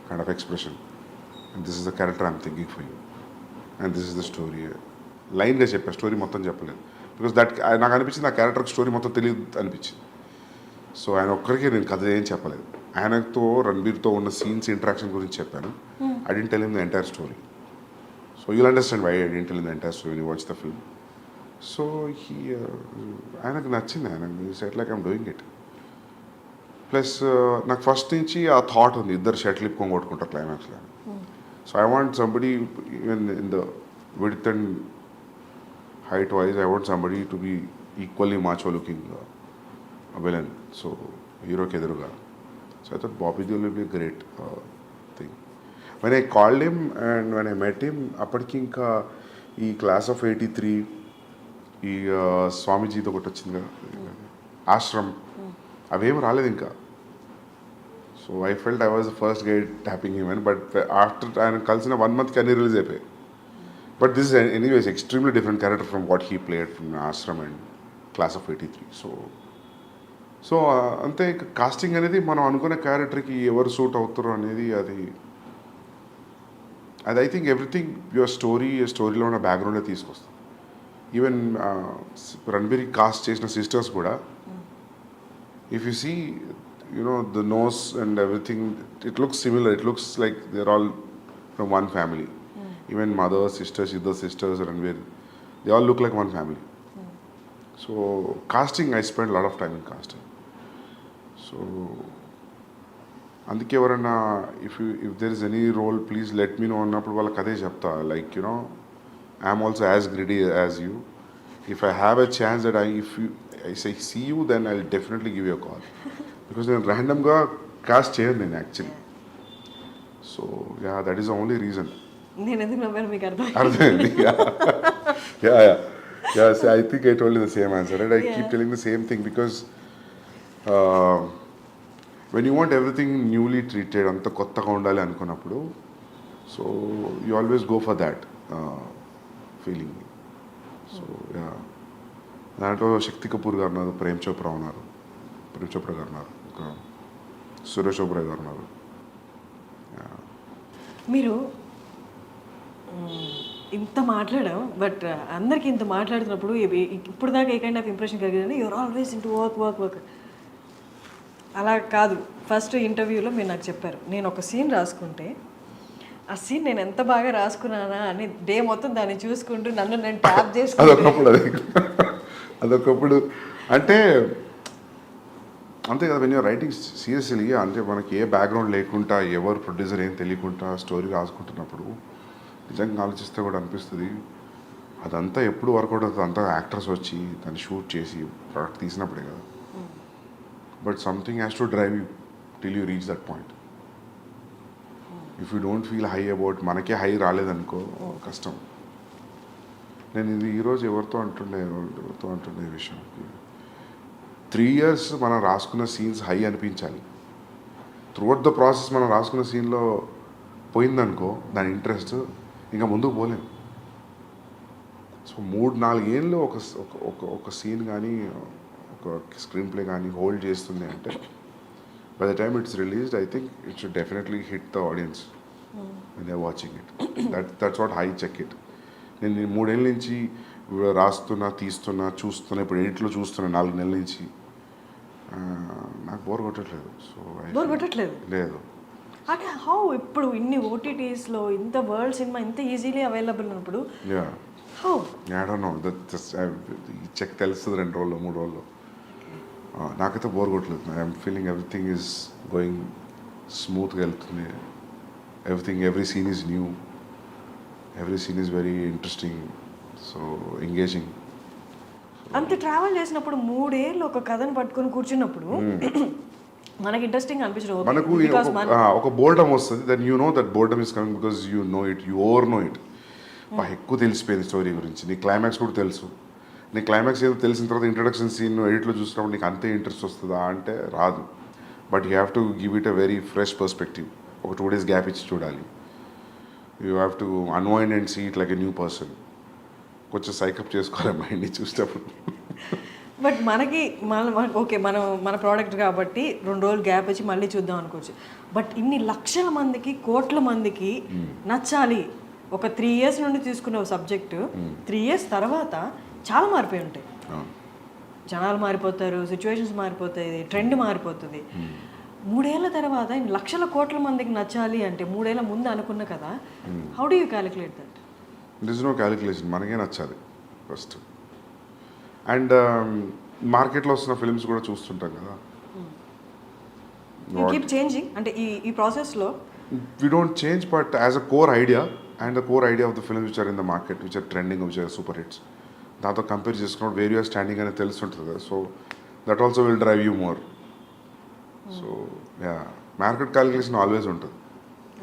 kind of expression, and this is the character I'm thinking for you, and this is the story. లైన్గా చెప్పా, story మొత్తం చెప్పలేదు. Because that నాకు అనిపించింది ఆ క్యారెక్టర్కి story మొత్తం తెలియదు అనిపించింది. సో ఆయన ఒక్కరికి నేను కథ ఏం చెప్పలేదు. ఆయనతో రణబీర్తో ఉన్న సీన్స్ ఇంటరాక్షన్ గురించి చెప్పాను. I didn't tell him the entire story. So you'll understand why I didn't tell him the entire story watch the film. So ఆయనకు నచ్చింది. ఆయనకు set like I'm doing it. Plus నాకు ఫస్ట్ నుంచి ఆ thought ఉంది, ఇద్దరు షటిల్ ఇప్పుకొని కొట్టుకుంటారు క్లైమాక్స్లో. So I want somebody even in the width and height wise, I want somebody to be equally macho looking villain. So hero ke eduruga. So I thought Bobby Deol will be a great thing. When I called him and when I met him, appadiki inka ee class of 83 ee Swamiji తో ఒకటి వచ్చింది కదా, ఆశ్రమ్, అవేం రాలేదు ఇంకా. So I felt I was the first guy tapping him. But after ఆయన కలిసిన 1 month అన్ని రిలీజ్ అయిపోయాయి. But this is anyways extremely different character from what he played from Ashram and Class of 83. So అంతే casting అనేది మనం అనుకున్న క్యారెక్టర్కి ఎవరు సూట్ అవుతారో అనేది అది ఐ థింక్ ఎవ్రీథింగ్ యువర్ స్టోరీలో ఉన్న బ్యాక్గ్రౌండే తీసుకొస్తాం. ఈవెన్ రణబీర్ కాస్ట్ చేసిన సిస్టర్స్ కూడా if you see the nose and everything it looks similar. It looks like they are all from one family. Even mother, sisters, other sisters, Ranveer, they all look like one family. So casting, I spent a lot of time in casting. So అందుకే ఎవరన్నా if there is any role, please let me know అన్నప్పుడు వాళ్ళకి అదే చెప్తా. Like I am also as greedy as you. If I have a chance that if I say see you, then I'll definitely give you a call. Because నేను randomగా cast చేయను నేను actually. So yeah, that is the only reason. నేను ఎందుకు నవ్వాను మీకు అర్థమైంది. I think I told you the same answer, right? I keep telling the same thing because when you want everything newly treated, అంత కొత్తగా ఉండాలి అనుకున్నప్పుడు, so you always go for that feeling. So దాంట్లో శక్తి కపూర్ గారు ఉన్నారు, ప్రేమ్ చోప్రా గారు ఉన్నారు, ఇంకా సురేష్ ఓబ్రాయ్ గారు ఉన్నారు. మీరు ఇంత మాట్లాడాం, బట్ అందరికీ ఇంత మాట్లాడుతున్నప్పుడు ఇప్పుడు దాకా ఏ కైండ్ ఆఫ్ ఇంప్రెషన్ కలిగిందంటే యూఆర్ ఆల్వేస్ ఇంటూ వర్క్. అలా కాదు. ఫస్ట్ ఇంటర్వ్యూలో మీరు నాకు చెప్పారు, నేను ఒక సీన్ రాసుకుంటే ఆ సీన్ నేను ఎంత బాగా రాసుకున్నానా అని డే మొత్తం దాన్ని చూసుకుంటూ నన్ను నేను ట్యాప్ చేసుకుంటూ అదొకప్పుడు అంటే అంతే కదా. వెన్ యూర్ రైటింగ్ సీరియస్లీ, అంటే మనకి ఏ బ్యాక్గ్రౌండ్ లేకుండా, ఎవరు ప్రొడ్యూసర్ ఏం తెలియకుండా స్టోరీ రాసుకుంటున్నప్పుడు నిజంగా ఆలోచిస్తే కూడా అనిపిస్తుంది అదంతా ఎప్పుడు వర్కౌట్ అవుతుంది. అంతా యాక్టర్స్ వచ్చి దాన్ని షూట్ చేసి ప్రోడక్ట్ తీసినప్పుడే కదా. But something has to drive you till you reach that point. If you don't feel high about, మనకే హై రాలేదనుకో కష్టం. నేను ఇది ఈరోజు ఎవరితో అంటుండే విషయం, 3 years మనం రాసుకున్న సీన్స్ హై అనిపించాలి. త్రూఅవుట్ ద ప్రాసెస్ మనం రాసుకున్న సీన్లో పోయిందనుకో దాని ఇంట్రెస్ట్, ఇంకా ముందుకు పోలేము. సో 3-4 ఏళ్ళు ఒక సీన్ కానీ ఒక స్క్రీన్ ప్లే కానీ హోల్డ్ చేస్తుంది అంటే, by the time it's released I think it should definitely hit the audience when they are watching it. That's what I check it. నేను 3 ఏళ్ళ నుంచి రాస్తున్నా, చూస్తున్నా, ఇప్పుడు ఎడిట్లో చూస్తున్నా 4 నెలల నుంచి. నాకు బోర్ కొట్టట్లేదు. సో బోర్ కొట్టట్లేదు లేదు. అంటే హౌ ఇప్పుడు ఇన్ని ఓటీటీస్లో ఇంత వరల్డ్ సినిమా ఇంత ఈజీలీ అవైలబుల్ ఉన్నప్పుడు హౌ? I don't know. ఈ చెక్ తెలుస్తుంది 2 రోజులు 3 రోజులు. నాకైతే బోర్ కొట్టలేదు. I'm feeling everything is going స్మూత్గా వెళ్తుంది. Every scene is new, every scene is very interesting, so engaging. అంత ట్రావెల్ చేసినప్పుడు 3 ఏళ్ళు ఒక కథను పట్టుకొని కూర్చున్నప్పుడు మనకి ఇంట్రెస్టింగ్ అనిపించడం మనకు బికాస్ ఒక బోర్డమ్ వస్తుంది then you know that boredom is coming because you know it you over know it ఎక్కువ తెలిసిపోయింది స్టోరీ గురించి నీ క్లైమాక్స్ కూడా తెలుసు. నీ క్లైమాక్స్ ఏదో తెలిసిన తర్వాత ఇంట్రడక్షన్ సీన్ ఎడిట్లో చూసినప్పుడు నీకు అంతే ఇంట్రెస్ట్ వస్తుందా అంటే రాదు. But you have to give it a very fresh perspective. ఒక 2 days గ్యాప్ ఇచ్చి చూడాలి. You have to unwind and see it like a new person. కొంచెం సైకప్ చేసుకోవాలి మైండ్ని చూసేటప్పుడు. బట్ మనకి ఓకే మన ప్రోడక్ట్ కాబట్టి 2 రోజులు గ్యాప్ వచ్చి మళ్ళీ చూద్దాం అనుకోవచ్చు. బట్ ఇన్ని లక్షల మందికి కోట్ల మందికి నచ్చాలి. ఒక 3 years నుండి తీసుకునే సబ్జెక్టు 3 years తర్వాత చాలా మారిపోయి ఉంటాయి. జనాలు మారిపోతారు, సిచ్యువేషన్స్ మారిపోతాయి, ట్రెండ్ మారిపోతుంది. 3 ఏళ్ల తర్వాత ఇన్ని లక్షల కోట్ల మందికి నచ్చాలి అంటే 3 ఏళ్ల ముందు అనుకున్న కదా. How do you calculate that? It is no calculation. మనకే నచ్చాలి ఫస్ట్. అండ్ మార్కెట్లో వస్తున్న ఫిల్మ్స్ కూడా చూస్తుంటాం కదా. యూ కీప్ చేంజింగ్ అంటే ఈ ప్రాసెస్లో we don't change but as a core idea and the core idea of the films which are in the market which are trending which are super hits దాంతో compare చేసుకున్నప్పుడు where you're standing అనేది తెలుస్తుంటుంది కదా. So that also will drive you more. So yeah market calculation always ఉంటుంది.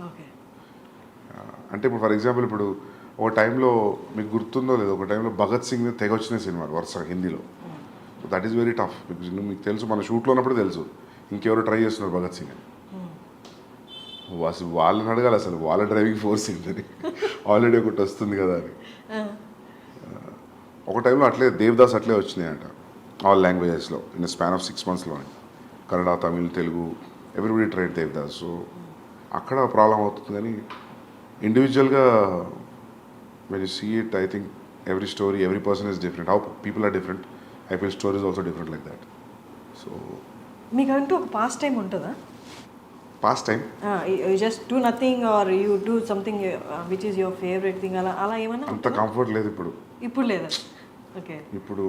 Okay. అంటే ఇప్పుడు for example ఇప్పుడు ఒక టైంలో మీకు గుర్తుందో లేదో ఒక టైంలో భగత్ సింగ్ తెగ వచ్చిన సినిమాలు వరుస హిందీలో. So that is very tough because మీకు తెలుసు మన షూట్లో ఉన్నప్పుడు తెలుసు ఇంకెవరు ట్రై చేస్తున్నారు భగత్ సింగ్ అని. అసలు వాళ్ళని అడగాలి అసలు వాళ్ళ డ్రైవింగ్ ఫోర్స్ ఏంటని. ఆల్రెడీ ఒకటి వస్తుంది కదా అని. ఒక టైంలో అట్లే దేవదాస్ అట్లే వచ్చినాయంట ఆల్ లాంగ్వేజెస్లో ఇన్ స్పాన్ ఆఫ్ 6 monthsలోనే. Kannada, Tamil, Telugu everybody tried Devdas. So అక్కడ ప్రాబ్లం అవుతుంది కానీ ఇండివిజువల్గా when you see it, I think every story, every person is different. How people are different, I feel story is also different like that. So మీకంటూ ఒక past time ఉంటుందా? past time you just do nothing or you do something which is your favourite thing అలా ఏమన్నా అంత comfort లేదు ఇప్పుడు లేదా? Okay. ఇప్పుడు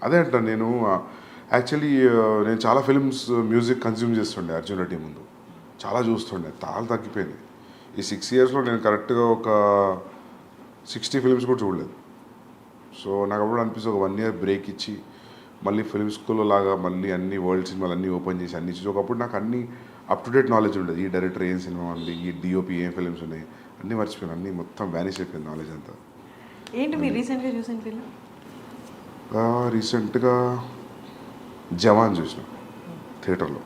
అదే అంటాను నేను యాక్చువల్లీ నేను చాలా ఫిల్మ్స్ మ్యూజిక్ కన్జ్యూమ్ చేస్తుండే అర్జున్ రెడ్డి ముందు చాలా చూస్తుండే. చాలా తగ్గిపోయింది ఈ 6 yearsలో. నేను కరెక్ట్గా ఒక 60 films కూడా చూడలేదు. సో నాకు అప్పుడు అనిపిస్తుంది ఒక 1 year బ్రేక్ ఇచ్చి మళ్ళీ ఫిల్మ్ స్కూల్లో లాగా మళ్ళీ అన్ని వరల్డ్ సినిమాలు అన్నీ ఓపెన్ చేసి అన్ని చూసి ఒకప్పుడు నాకు అన్ని అప్ టు డేట్ నాలెడ్జ్ ఉండేది. ఈ డైరెక్టర్ ఏం సినిమా ఉంది, ఈ డిఓపి ఏం ఫిల్మ్స్ ఉన్నాయి అన్నీ మర్చిపోయాను. అన్నీ మొత్తం వ్యానిష్ అయిపోయింది నాలెడ్జ్ అంతా. ఏంటి మీరు రీసెంట్గా చూసిన ఫిల్మ్? రీసెంట్గా జవాన్ చూసిన థియేటర్లో.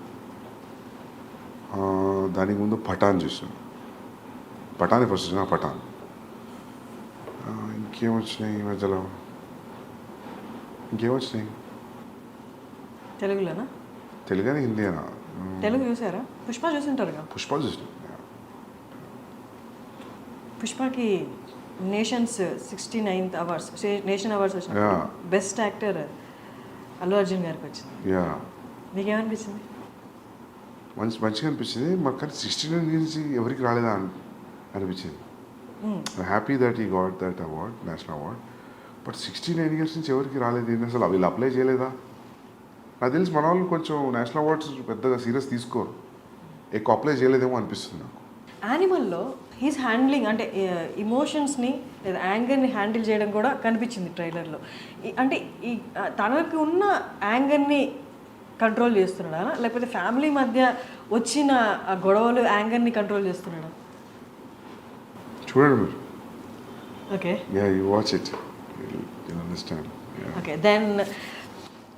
దానికి ముందు పఠాన్ చూసిన. పఠాన్ ఫస్ట్ చూసిన పఠాన్. ఇంకేమొచ్చినాయి ఈ మధ్యలో? ఇంకేమొచ్చినాయి తెలుగులోనా? తెలుగునా హిందీనా? తెలుగు చూసారా? పుష్ప చూసింటారుగా? పుష్ప చూసిన. పుష్పకి nations 69th awards nation awards వచ్చిన బెస్ట్ యాక్టర్ అల్లు అర్జున్ గారికి వచ్చింది. యా మీకేమనిపించింది? మంచిగా అనిపించింది మాకు. కానీ 69 నుంచి ఎవరికి రాలేదా అనిపించింది. Happy that he got that award, national award. But 69 years నుంచి ఎవరికి రాలేదు ఏంటి అసలు? వీళ్ళు అప్లై చేయలేదా? నాకు తెలిసి మన వాళ్ళు కొంచెం నేషనల్ అవార్డ్స్ పెద్దగా సీరియస్ తీసుకోరు, ఎక్కువ అప్లై చేయలేదేమో అనిపిస్తుంది నాకు. యానిమల్లో హీస్ హ్యాండ్లింగ్ అంటే ఇమోషన్స్ని లేదా యాంగర్ని హ్యాండిల్ చేయడం కూడా కనిపించింది ట్రైలర్లో. అంటే ఈ తనకు ఉన్న యాంగర్ని కంట్రోల్ చేస్తున్నాడా లేకపోతే ఫ్యామిలీ మధ్య వచ్చిన గొడవలు యాంగర్ని కంట్రోల్ చేస్తున్నాడా? చూడండి మీరు. Okay. Yeah you watch it you understand. Okay then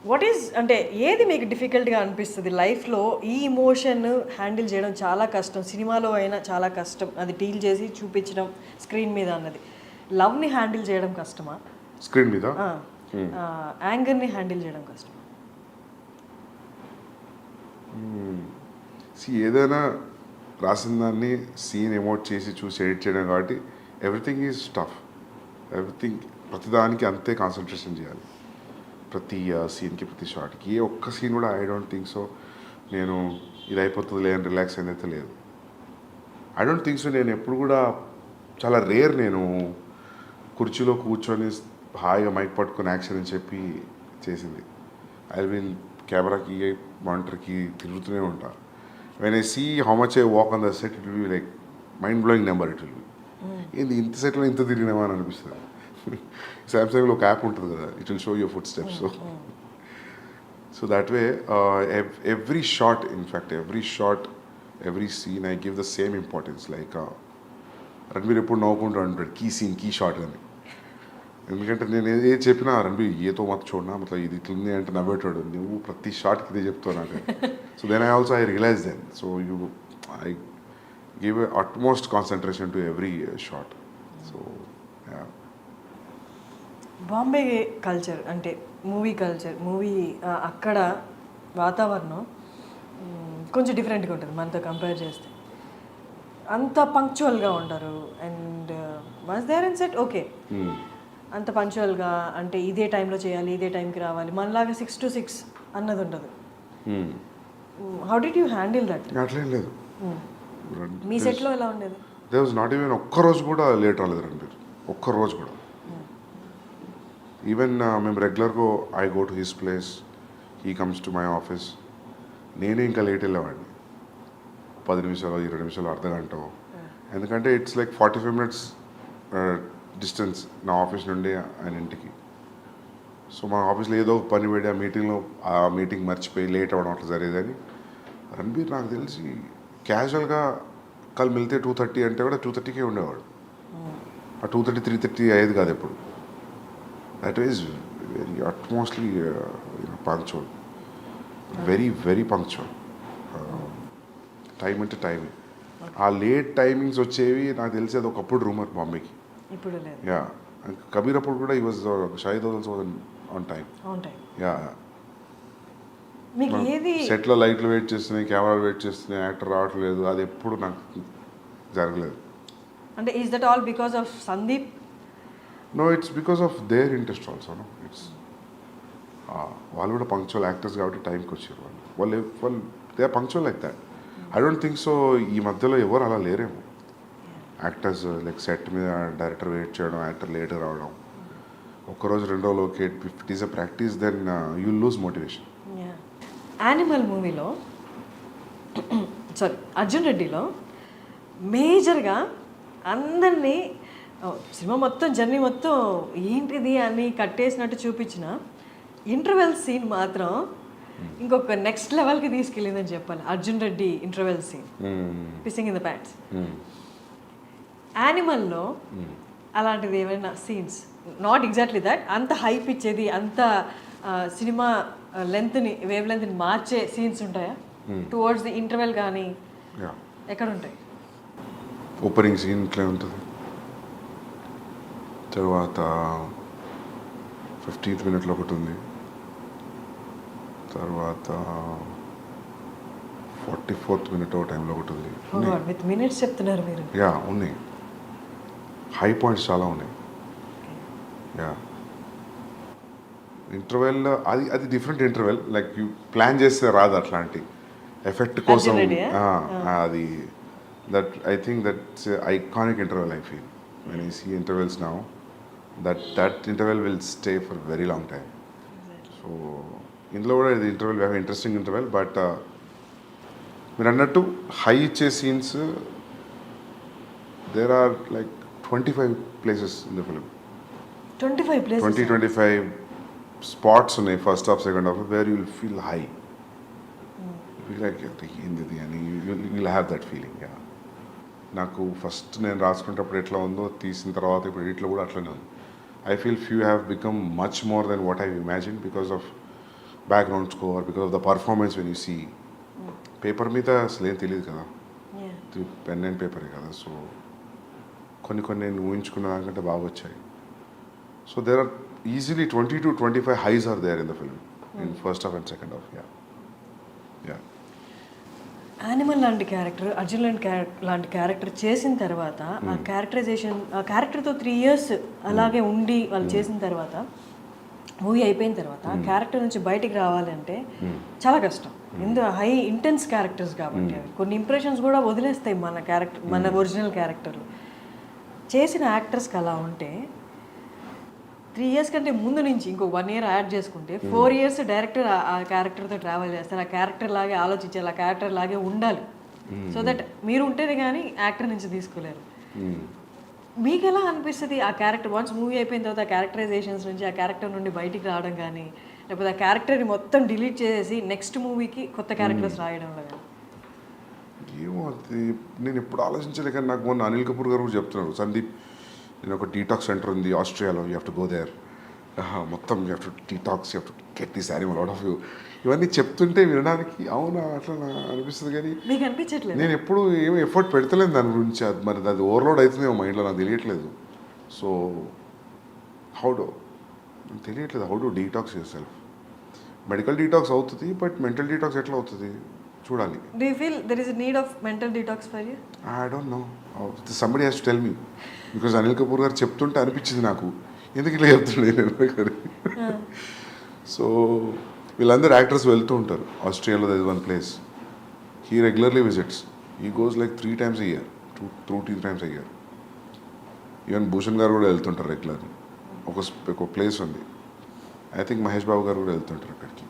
what is అంటే ఏది మీకు డిఫికల్ట్గా అనిపిస్తుంది లైఫ్లో? ఈ ఇమోషన్ హ్యాండిల్ చేయడం చాలా కష్టం, సినిమాలో అయినా చాలా కష్టం, అది డీల్ చేసి చూపించడం స్క్రీన్ మీద అన్నది. లవ్ని హ్యాండిల్ చేయడం కష్టమా స్క్రీన్ మీద? యాంగర్ని హ్యాండిల్ చేయడం కష్టమా? ఏదైనా రాసిన దాన్ని సీన్ ఎమోట్ చేసి చూసి ఎడిట్ చేయడం కాబట్టి ఎవ్రీథింగ్ ఈజ్ టఫ్. ఎవ్రీథింగ్ ప్రతిదానికి అంతే కాన్సన్ట్రేషన్ చేయాలి, ప్రతి సీన్కి ప్రతి షాట్కి. ఏ ఒక్క సీన్ కూడా ఐ డోంట్ థింక్ సో నేను ఇది అయిపోతుంది లేదని రిలాక్స్ అయితే లేదు. I don't think so. నేను ఎప్పుడు కూడా చాలా రేర్ నేను కుర్చీలో కూర్చొని హాయిగా మైక్ పట్టుకొని యాక్షన్ అని చెప్పి చేసింది. ఐ విల్ కెమెరాకి మానిటర్కి తిరుగుతూనే ఉంటా. When I see how much I walk on the set it will be like mind blowing number. It will be ఏంది ఇంత సెట్లో ఇంత తిరిగినామా అని అనిపిస్తుంది. సామ్సంగ్లో ఒక యాప్ ఉంటుంది కదా, it will show your foot steps. So that way, every shot, in fact, every scene, I give the same importance. Like, Ranbir ఎప్పుడు నవ్వుకుంటూ అంటాడు కీ సీన్ కీ షాట్ అని. ఎందుకంటే నేను ఏది చెప్పినా రణబీర్ ఏతో మత చూడనా మతలబ్ ఇది ఇట్లుంది అంటే నవ్వేటాడు, నువ్వు ప్రతి షాట్కి ఇదే చెప్తావు నాకు. So then I realise then. So I give utmost concentration to every shot. So Bombay culture అంటే మూవీ అక్కడ వాతావరణం కొంచెం డిఫరెంట్గా ఉంటుంది మనతో కంపేర్ చేస్తే. అంత పంక్చువల్గా ఉంటారు. And was there in set okay, అంత పంక్చువల్గా అంటే ఇదే టైంలో చేయాలి, ఇదే టైంకి రావాలి, మనలాగా 6 to 6 అన్నది ఉండదు. How did you handle that? అట్లేం లేదు. మీ సెట్లో ఎలా ఉండేది? దే వాజ్ నాట్ ఈవెన్ ఒక్కరోజు కూడా లేట్ రాలేదు రణబీర్, ఒక్కరోజు కూడా. ఈవెన్ మేము రెగ్యులర్గా I go to his place, he comes to my office. నేనే ఇంకా లేట్ వెళ్ళేవాడిని, 10 నిమిషాలు 20 నిమిషాలు అర్ధగంట. ఎందుకంటే ఇట్స్ లైక్ 45 minutes డిస్టెన్స్ నా ఆఫీస్ నుండి ఆయన ఇంటికి. సో మా ఆఫీస్లో ఏదో పని పెట్టి ఆ మీటింగ్ మర్చిపోయి లేట్ అవ్వడం అట్లా జరిగేదని. రణబీర్ నాకు తెలిసి క్యాజువల్గా కల్ మిలితే 2:30 అంటే కూడా 2:30కే ఉండేవాడు. ఆ 2:30 3:30 అయ్యేది కాదు ఎప్పుడు. That is very utmostly punctual, very very punctual. Time అంటే టైం. ఆ లేట్ టైమింగ్స్ వచ్చేవి నాకు తెలిసి అది ఒకప్పుడు రూమర్ బాంబేకి. ఇప్పుడు లేదు. యా, కబీర్ అప్పుడు కూడా ఈ was Shahid also on time. Yeah, మీకు ఏది సెట్లో లైట్లు వెయిట్ చేస్తున్నాయి, కెమెరాలు వెయిట్ చేస్తున్నాయి, యాక్టర్ రావట్లేదు, అది ఎప్పుడు నాకు జరగలేదు. అంటే is that all because of Sandeep? No, it's because of their interest also. No, it's వాళ్ళు కూడా పంక్చువల్ యాక్టర్స్ కాబట్టి టైంకి వచ్చారు. వాళ్ళు they are punctual like that. I don't think so ఈ మధ్యలో ఎవరు అలా లేరేమో. యాక్టర్స్ లైక్ సెట్ మీద డైరెక్టర్ వెయిట్ చేయడం, యాక్టర్ లేట్ రావడం, ఒక్కరోజు 2 రోజులు okay, if it is a practice then you lose motivation. Animal మూవీలో అర్జున్ రెడ్డిలో మేజర్గా అందరినీ సినిమా మొత్తం జర్నీ మొత్తం ఏంటిది అని కట్టేసినట్టు చూపించిన ఇంటర్వెల్ సీన్ మాత్రం ఇంకొక నెక్స్ట్ లెవెల్కి తీసుకెళ్ళిందని చెప్పాలి. Arjun Reddy interval scene, pissing in the pants. యానిమల్లో అలాంటిది ఏమైనా సీన్స్, నాట్ ఎగ్జాక్ట్లీ దట్, అంత హైప్ ఇచ్చేది, అంత సినిమా వేవ్ లెంత్ని మార్చే సీన్స్ ఉంటాయా టువర్డ్స్ ది ఇంటర్వెల్ కానీ ఎక్కడ ఉంటాయి? ఓపెనింగ్ సీన్ ఇట్లా ఉంటుంది, తర్వాత 15th minute ఒకటి ఉంది, తర్వాత 44th minute టైంలో ఒకటి ఉంది. విత్ మినిట్స్ చెప్తున్నారు మీరు. యా, ఉన్నాయి, హై పాయింట్స్ చాలా ఉన్నాయి. యా, ఇంటర్వెల్ అది different interval. Like you plan చేస్తే రాదు అట్లాంటి ఎఫెక్ట్ కోసం. అది that I think that's iconic interval. I feel when I see intervals now that interval will stay for very long time. So ఇందులో కూడా ఇది interval have interesting interval. But మీరు అన్నట్టు హై ఇచ్చే scenes there are like 25 places in the film. 25 places? 25 spots ఉన్నాయి first half second half where you will feel high, like ఏంది అని you will have that feeling. నాకు first నేను రాసుకునేటప్పుడు ఎట్లా ఉందో తీసిన తర్వాత ఇప్పుడు ఎడిట్లో కూడా అట్లనే ఉంది. I feel few have become much more than what I imagine because of background score, because of the performance. When you see paper మీద అసలు ఏం తెలియదు కదా, పెన్ అండ్ పేపరే కదా. సో కొన్ని నేను ఊహించుకున్న దానికంటే బాగా వచ్చాయి. So there are easily 20 to 25 highs are there in the film in first half and second half. Yeah, Animal లాంటి క్యారెక్టర్, అర్జున్ లాంటి క్యారెక్టర్ చేసిన తర్వాత ఆ క్యారెక్టరైజేషన్, ఆ క్యారెక్టర్తో 3 years అలాగే ఉండి వాళ్ళు చేసిన తర్వాత మూవీ అయిపోయిన తర్వాత ఆ క్యారెక్టర్ నుంచి బయటికి రావాలంటే చాలా కష్టం. ఎందుకు హై ఇంటెన్స్ క్యారెక్టర్స్ కాబట్టి అవి కొన్ని ఇంప్రెషన్స్ కూడా వదిలేస్తాయి మన క్యారెక్టర్, మన ఒరిజినల్ క్యారెక్టర్లు. చేసిన యాక్టర్స్కి అలా ఉంటే 3 years కంటే ముందు నుంచి ఇంకో 1 year యాడ్ చేసుకుంటే 4 years డైరెక్టర్ ఆ క్యారెక్టర్తో ట్రావెల్ చేస్తారు. ఆ క్యారెక్టర్ లాగే ఆలోచించాలి, ఆ క్యారెక్టర్ లాగే ఉండాలి. సో దట్ మీరు ఉంటేనే కానీ యాక్టర్ నుంచి తీసుకోలేరు. మీకు ఎలా అనిపిస్తుంది ఆ క్యారెక్టర్ వన్స్ మూవీ అయిపోయిన తర్వాత ఆ క్యారెక్టరైజేషన్స్ నుంచి, ఆ క్యారెక్టర్ నుండి బయటికి రావడం కానీ, లేకపోతే ఆ క్యారెక్టర్ని మొత్తం డిలీట్ చేసేసి నెక్స్ట్ మూవీకి కొత్త క్యారెక్టర్స్ రాయడంలో కానీ? ఏమో అది నేను ఎప్పుడు ఆలోచించలే, కానీ నాకు మొన్న అనిల్ కపూర్ గారు కూడా చెప్తున్నారు, సందీప్ నేను ఒక డీటాక్స్ సెంటర్ ఉంది ఆస్ట్రేలియాలో, you have to go there, మొత్తం you have to detox, you have to get this animal out of you. ఇవన్నీ చెప్తుంటే వినడానికి అవునా అట్లా అనిపిస్తుంది, కానీ మీకు అనిపించట్లేదు? నేను ఎప్పుడు ఏమి ఎఫర్ట్ పెడతలేను దాని గురించి. అది మరి అది ఓవర్లోడ్ అవుతుందేమో మైండ్లో, నాకు తెలియట్లేదు. సో హౌ డు తెలియట్లేదు, how do detox your self. Medical detox అవుతుంది, బట్ మెంటల్ డీటాక్స్ ఎట్లా అవుతుంది చూడాలి. Do you feel there is a need of mental detox for you? I don't no, somebody has to tell me, because Anil Kapoor గారు చెప్తుంటే అనిపించింది నాకు, ఎందుకు ఇట్లా చెప్తుండే. సో వీళ్ళందరూ యాక్టర్స్ వెళ్తూ ఉంటారు ఆస్ట్రేలియాలో, that is one place he regularly visits. He goes like 3 times a year, 2 times a year. Even Bhushan గారు కూడా వెళ్తుంటారు రెగ్యులర్లీ. ఒక ప్లేస్ ఉంది, ఐ థింక్ మహేష్ బాబు గారు కూడా వెళ్తుంటారు అక్కడికి.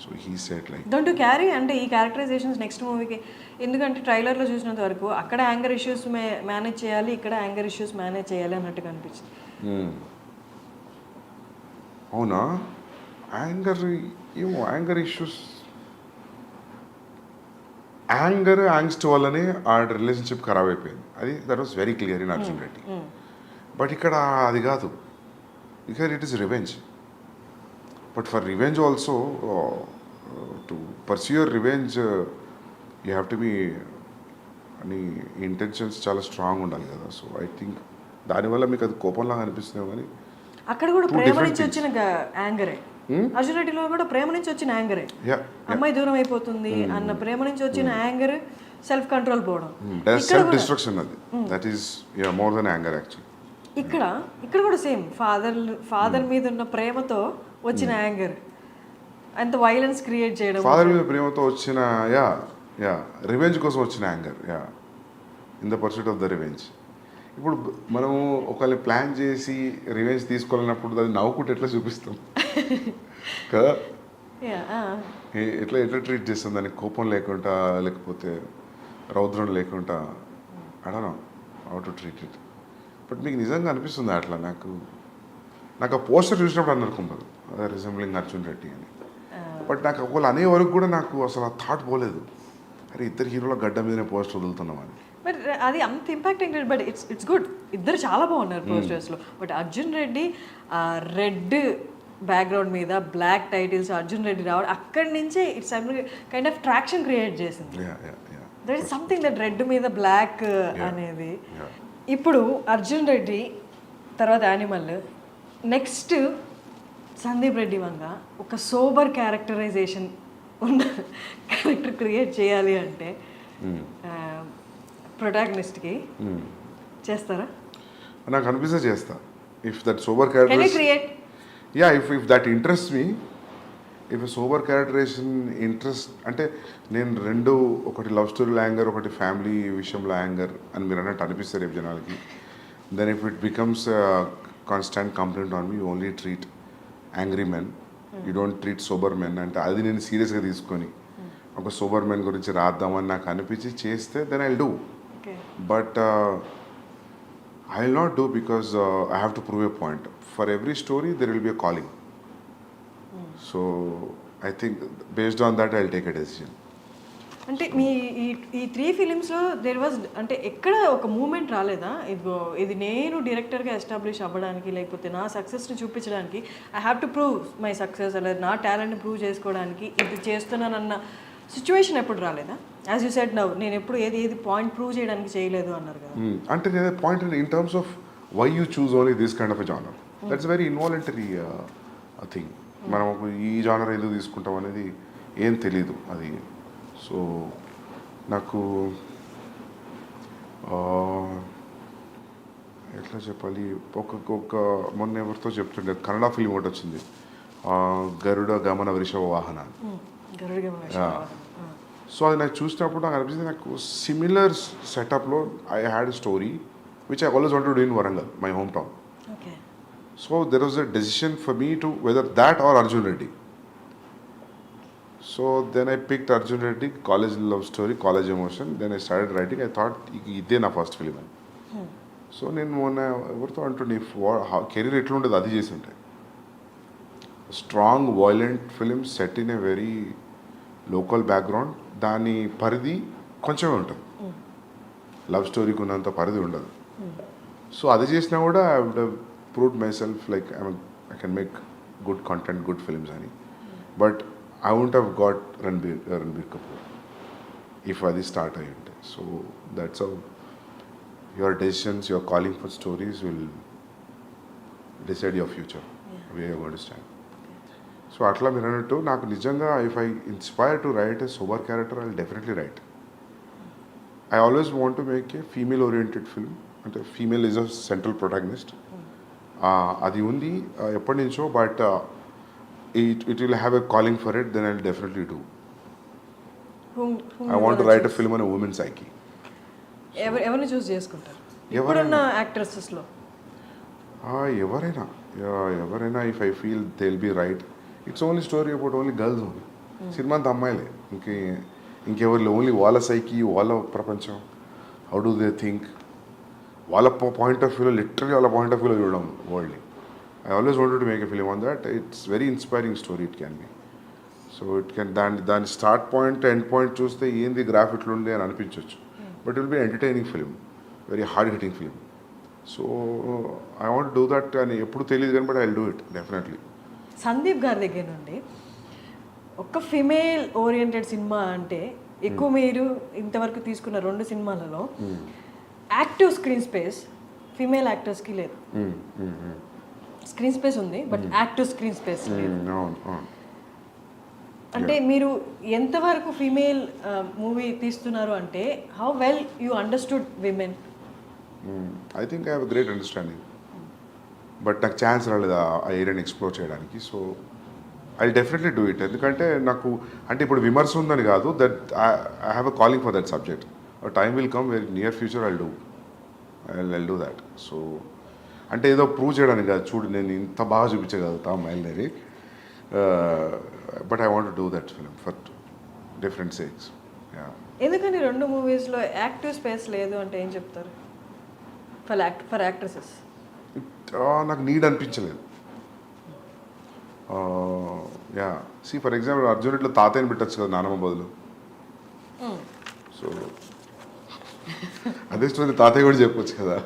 So he set like don't you carry అంటే ఈ క్యారెక్టరైజేషన్స్ నెక్స్ట్ మూవీకి, ఎందుకంటే ట్రైలర్లో చూసినంత వరకు అక్కడ యాంగర్ ఇష్యూస్ మేనేజ్ చేయాలి, ఇక్కడ యాంగర్ ఇష్యూస్ మేనేజ్ చేయాలి అన్నట్టుగా అనిపించింది. అవునా? యాంగర్ ఏమో, యాంగర్ ఇష్యూస్, యాంగ్స్ట్ వల్లనే ఆ రిలేషన్షిప్ ఖరాబ్ అయిపోయింది. అది that was very clear in Arjun Reddy. But ఇక్కడ అది కాదు, ఇక్కడ it is revenge. But for revenge also, to pursue your revenge you have to be, అని ఇంటెన్షన్స్ చాలా స్ట్రాంగ్ ఉండాలి కదా. సో ఐ థింక్ దానివల్ల మీకు అది కోపంలాగా అనిపిస్తుంది, కానీ అక్కడ కూడా ప్రేమ నుంచి వచ్చిన యాంగరే. అర్జున్ రెడ్డిలో కూడా ప్రేమ నుంచి వచ్చిన యాంగరే, అమ్మాయి దూరం అయిపోతుంది అన్న ప్రేమ నుంచి వచ్చిన యాంగర్, సెల్ఫ్ కంట్రోల్ పోవడం, సెల్ఫ్ డిస్ట్రక్షన్. అది that is more than anger actually. ఇక్కడ కూడా సేమ్ ఫాదర్ మీద ఉన్న ప్రేమతో వచ్చిన యాంగర్, అంత వైలెన్స్ క్రియేట్ చేయడం, ఫాదర్ మీద ప్రేమతో వచ్చిన రివెంజ్ కోసం వచ్చిన anger, in the pursuit of the revenge. ఇప్పుడు మనము ఒకళ్ళని ప్లాన్ చేసి రివెంజ్ తీసుకోవాలన్నప్పుడు అది నవ్వుకుంటే ఎట్లా చూపిస్తాం కదా, ఎట్లా ట్రీట్ చేస్తాం దానికి, కోపం లేకుండా, లేకపోతే రౌద్రం లేకుండా, I don't know how to treat it. But మీకు నిజంగా అనిపిస్తుంది అట్లా? నాకు ఆ పోస్టర్ చూసినప్పుడు అనుకుంటారు రిజెంబ్లింగ్ అర్జున్ రెడ్డి అని. బట్ నాకు ఒకళ్ళు అనే వరకు కూడా నాకు అసలు ఆ థాట్ పోలేదు, అరే ఇద్దరు హీరోల గడ్డ మీదనే పోస్టర్ వదులుతున్నామని. బట్ అది అంత ఇంపాక్టింగ్, బట్ ఇట్స్ గుడ్, ఇద్దరు చాలా బాగున్నారు పోస్టర్స్లో. But Arjun Reddy red background మీద బ్లాక్ టైటిల్స్ అర్జున్ రెడ్డి రావడం, అక్కడి నుంచే it's kind of traction create చేసింది. That is something that red మీద బ్లాక్ అనేది. ఇప్పుడు అర్జున్ రెడ్డి తర్వాత యానిమల్, నెక్స్ట్ సందీప్ రెడ్డి వంగ ఒక సోబర్ క్యారెక్టరైజేషన్ ఉన్న క్యారెక్టర్ క్రియేట్ చేయాలి అంటే ప్రొటాగనిస్ట్కి చేస్తారా? నాకు అనిపిస్తే చేస్తా. If that sober character, yeah, if that interest me, if sober characterization interest, అంటే నేను రెండు, ఒకటి లవ్ స్టోరీలో యాంగర్, ఒకటి ఫ్యామిలీ విషయంలో యాంగర్ అని మీరు అన్నట్టు అనిపిస్తారు రేపు జనాలకి, then if it becomes constant complaint on me, you only treat angry men, you don't treat sober men అంటే, అది నేను సీరియస్గా తీసుకొని ఒక సోబర్ మెన్ గురించి రాద్దామని నాకు అనిపించి చేస్తే then I will do. But I will not do, because I have to prove a point. For every story, there will be a calling. So, I think based on that, I will take a decision. అంటే మీ ఈ 3 ఫిలిమ్స్లో there was, అంటే ఎక్కడ ఒక moment రాలేదా, ఇది నేను డైరెక్టర్గా establish అవ్వడానికి, లేకపోతే నా సక్సెస్ని చూపించడానికి, I have to prove my success, లేదా నా టాలెంట్ని ప్రూవ్ చేసుకోవడానికి ఇది చేస్తున్నానన్న సిచ్యువేషన్ ఎప్పుడు రాలేదా? యాజ్ యూ సెడ్ నౌ, నేను ఎప్పుడు ఏది పాయింట్ ప్రూవ్ చేయడానికి చేయలేదు అన్నారు కదా. అంటే నేను point in terms of why you choose only this kind of a genre, that's very involuntary thing. మనం ఈ జానర్ ఎందుకు తీసుకుంటాం అనేది ఏం తెలీదు అది. సో నాకు ఎట్లా చెప్పాలి, ఒక మొన్న ఎవరితో చెప్తుండే కన్నడ ఫిలిం ఒకటి వచ్చింది, గరుడ గమన వృషభ వాహన. సో అది నాకు చూసినప్పుడు నాకు అనిపించింది, నాకు సిమిలర్ సెటప్లో I had story which I always wanted to do in Warangal, my home town. So there was a decision for me to whether that or Arjun Reddy. So then I picked Arjun Reddy, college love story, college emotion. Then I started writing. I thought ఇదే నా first film అని. So నేను మొన్న ఎవరితో అంటుండే, career ఎట్లుండేది అది చేసి ఉంటాయి. Strong violent film set in a very local background, దాని పరిధి కొంచెమే ఉంటుంది. లవ్ స్టోరీకి ఉన్నంత పరిధి ఉండదు. సో అది చేసినా కూడా I would have proved myself like I can make good content, good films అని. But I won't have got Ranbir Kapoor if అది స్టార్ట్ అయ్యి ఉంటే. So that's how your decisions, your calling for stories will decide your future, way you going to stand. So అట్లా మీరు అన్నట్టు నాకు నిజంగా if I inspire to write a sober character I will definitely write. I always want to make a female oriented film, అంటే female is a central protagonist. అది ఉంది ఎప్పటి నుంచో. But it will have a calling for it, then I will definitely do. I want to write a film on a women psyche. ఎవరిని choose చేసుకుంటారు ఇప్పుడున్న యాక్ట్రెసెస్లో? ఎవరైనా if I feel they will be right. It's only story about only girls only. సినిమా అంతా అమ్మాయిలే, ఇంకెవరు only వాళ్ళ సైకి, వాళ్ళ ప్రపంచం, హౌ డూ దే థింక్, వాళ్ళ పాయింట్ ఆఫ్ వ్యూలో, లిటరలీ వాళ్ళ పాయింట్ ఆఫ్ వ్యూలో చూడడం వరల్డ్ని. I always wanted to make a film on that. It's very inspiring story it can be. So it can దాని స్టార్ట్ పాయింట్ ఎండ్ పాయింట్ చూస్తే ఏంది graph ఇట్లుంది అని అనిపించవచ్చు. But will be entertaining film, very hard hitting film. So I want do that అని ఎప్పుడు తెలియదు కానీ, but I will do it definitely. Sandeep గారి దగ్గర నుండి ఒక ఫిమేల్ ఓరియంటెడ్ సినిమా అంటే ఎక్కువ మీరు ఇంతవరకు తీసుకున్న 2 సినిమాలలో యాక్టివ్ స్క్రీన్ స్పేస్ ఫిమేల్ యాక్టర్స్కి లేదు. స్క్రీన్ స్పేస్ ఉంది బట్ యాక్టివ్ స్క్రీన్ స్పేస్ లేదు. అంటే మీరు ఎంతవరకు ఫిమేల్ మూవీ తీస్తున్నారు అంటే how well you understood women? I think I have great understanding, but నాకు ఛాన్స్ రాలేదు ఆ ఏరియాని ఎక్స్ప్లోర్ చేయడానికి. So I definitely do it. ఎందుకంటే నాకు అంటే ఇప్పుడు విమర్శ ఉందని కాదు, that I have a calling for that subject. Time will come very near future I do that. So అంటే ఏదో ప్రూవ్ చేయడానికి కాదు, చూడు నేను ఇంత బాగా చూపించగలుగుతా అమ్మాయిలని, but I want do that film for different sakes. ఎందుకని 2 మూవీస్లో యాక్టివ్ స్పేస్ లేదు అంటే ఏం చెప్తారు ఫర్ యాక్ట్రెసెస్? నాకు నీడ్ అనిపించలేదు. సి ఫర్ ఎగ్జాంపుల్ అర్జున్ ఇట్లా తాతయ్యని పెట్టచ్చు కదా నానమ్మ బదులు. సో అదే స్టోరీ తాతయ్య కూడా చెప్పొచ్చు కదా.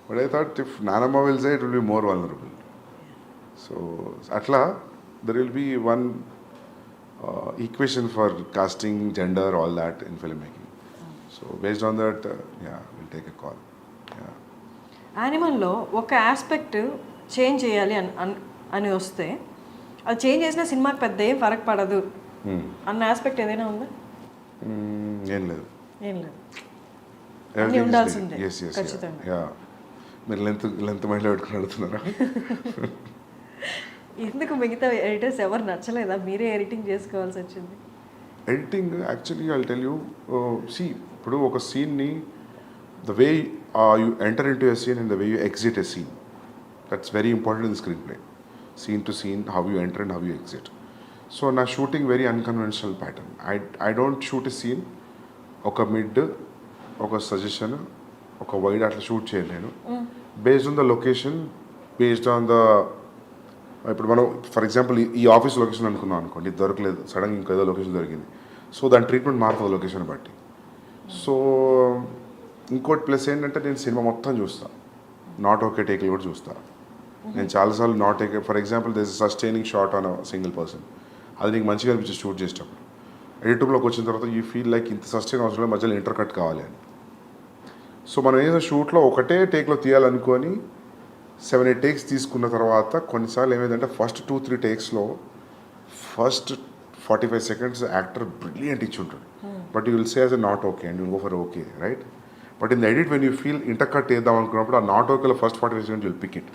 బట్ ఐ థాట్ ఇఫ్ నానమ్మ will say it will be more vulnerable. So అట్లా there will be one equation for casting, gender, all that in film making. So based on that will take a call. యానిమల్లో ఒక aspect change చేయాలి అని వస్తే అది change చేసిన సినిమాకి పెద్ద ఏం ఫరక్ పడదు అన్న ఆస్పెక్ట్ ఏదైనా ఉందా? ఏం లేదు. అన్నీ ఉండాల్సిందే ఖచ్చితంగా. మీరు లెంత్ మైండ్లో పెట్టుకుని అడుగుతున్నారా? ఎందుకు మిగతా ఎడిటర్స్ ఎవరు నచ్చలేదా? మీరే ఎడిటింగ్ చేసుకోవాల్సి వచ్చింది. Editing actually I tell you, ఇప్పుడు ఒక సీన్ని the way you enter into a scene and the way you exit a scene, that's very important in the screenplay. Scene to scene, how you enter and how you exit. So na shooting very unconventional pattern. I don't shoot a scene oka mid oka suggestion oka wide atla shoot cheyalenu based on the location, based on the ఇప్పుడు మనం for example ఈ office location అనుకున్నాం అనుకోండి, దొరకలేదు, సడన్గా ఇంకేదో location దొరికింది. So దాని ట్రీట్మెంట్ మారుతుంది లొకేషన్ బట్టి. సో ఇంకోటి ప్లస్ ఏంటంటే నేను సినిమా మొత్తం చూస్తాను, నాట్ ఓకే టేక్లు కూడా చూస్తాను. నేను చాలాసార్లు not okay, for example this sustaining shot on single person, అది నీకు మంచిగా అనిపించి షూట్ చేసేటప్పుడు ఎడిటింగ్లోకి వచ్చిన తర్వాత యూ ఫీల్ లైక్ ఇంత సస్టైన్ అవసరం మధ్యలో ఇంటర్ కట్ కావాలి అని. సో మనం ఏదో షూట్లో ఒకటే టేక్లో తీయాలనుకొని 7-8 టేక్స్ తీసుకున్న తర్వాత కొన్నిసార్లు ఏమైందంటే ఫస్ట్ 2-3 టేక్స్లో ఫస్ట్ 45 seconds యాక్టర్ బ్రిలియంట్ ఇచ్చి ఉంటాడు, but you will say as a not okay and you go for okay, right? But in the edit when you feel inter cut వేద్దాం అనుకున్నప్పుడు ఆ నాట్ ఓకేలో first 45 seconds will pick it.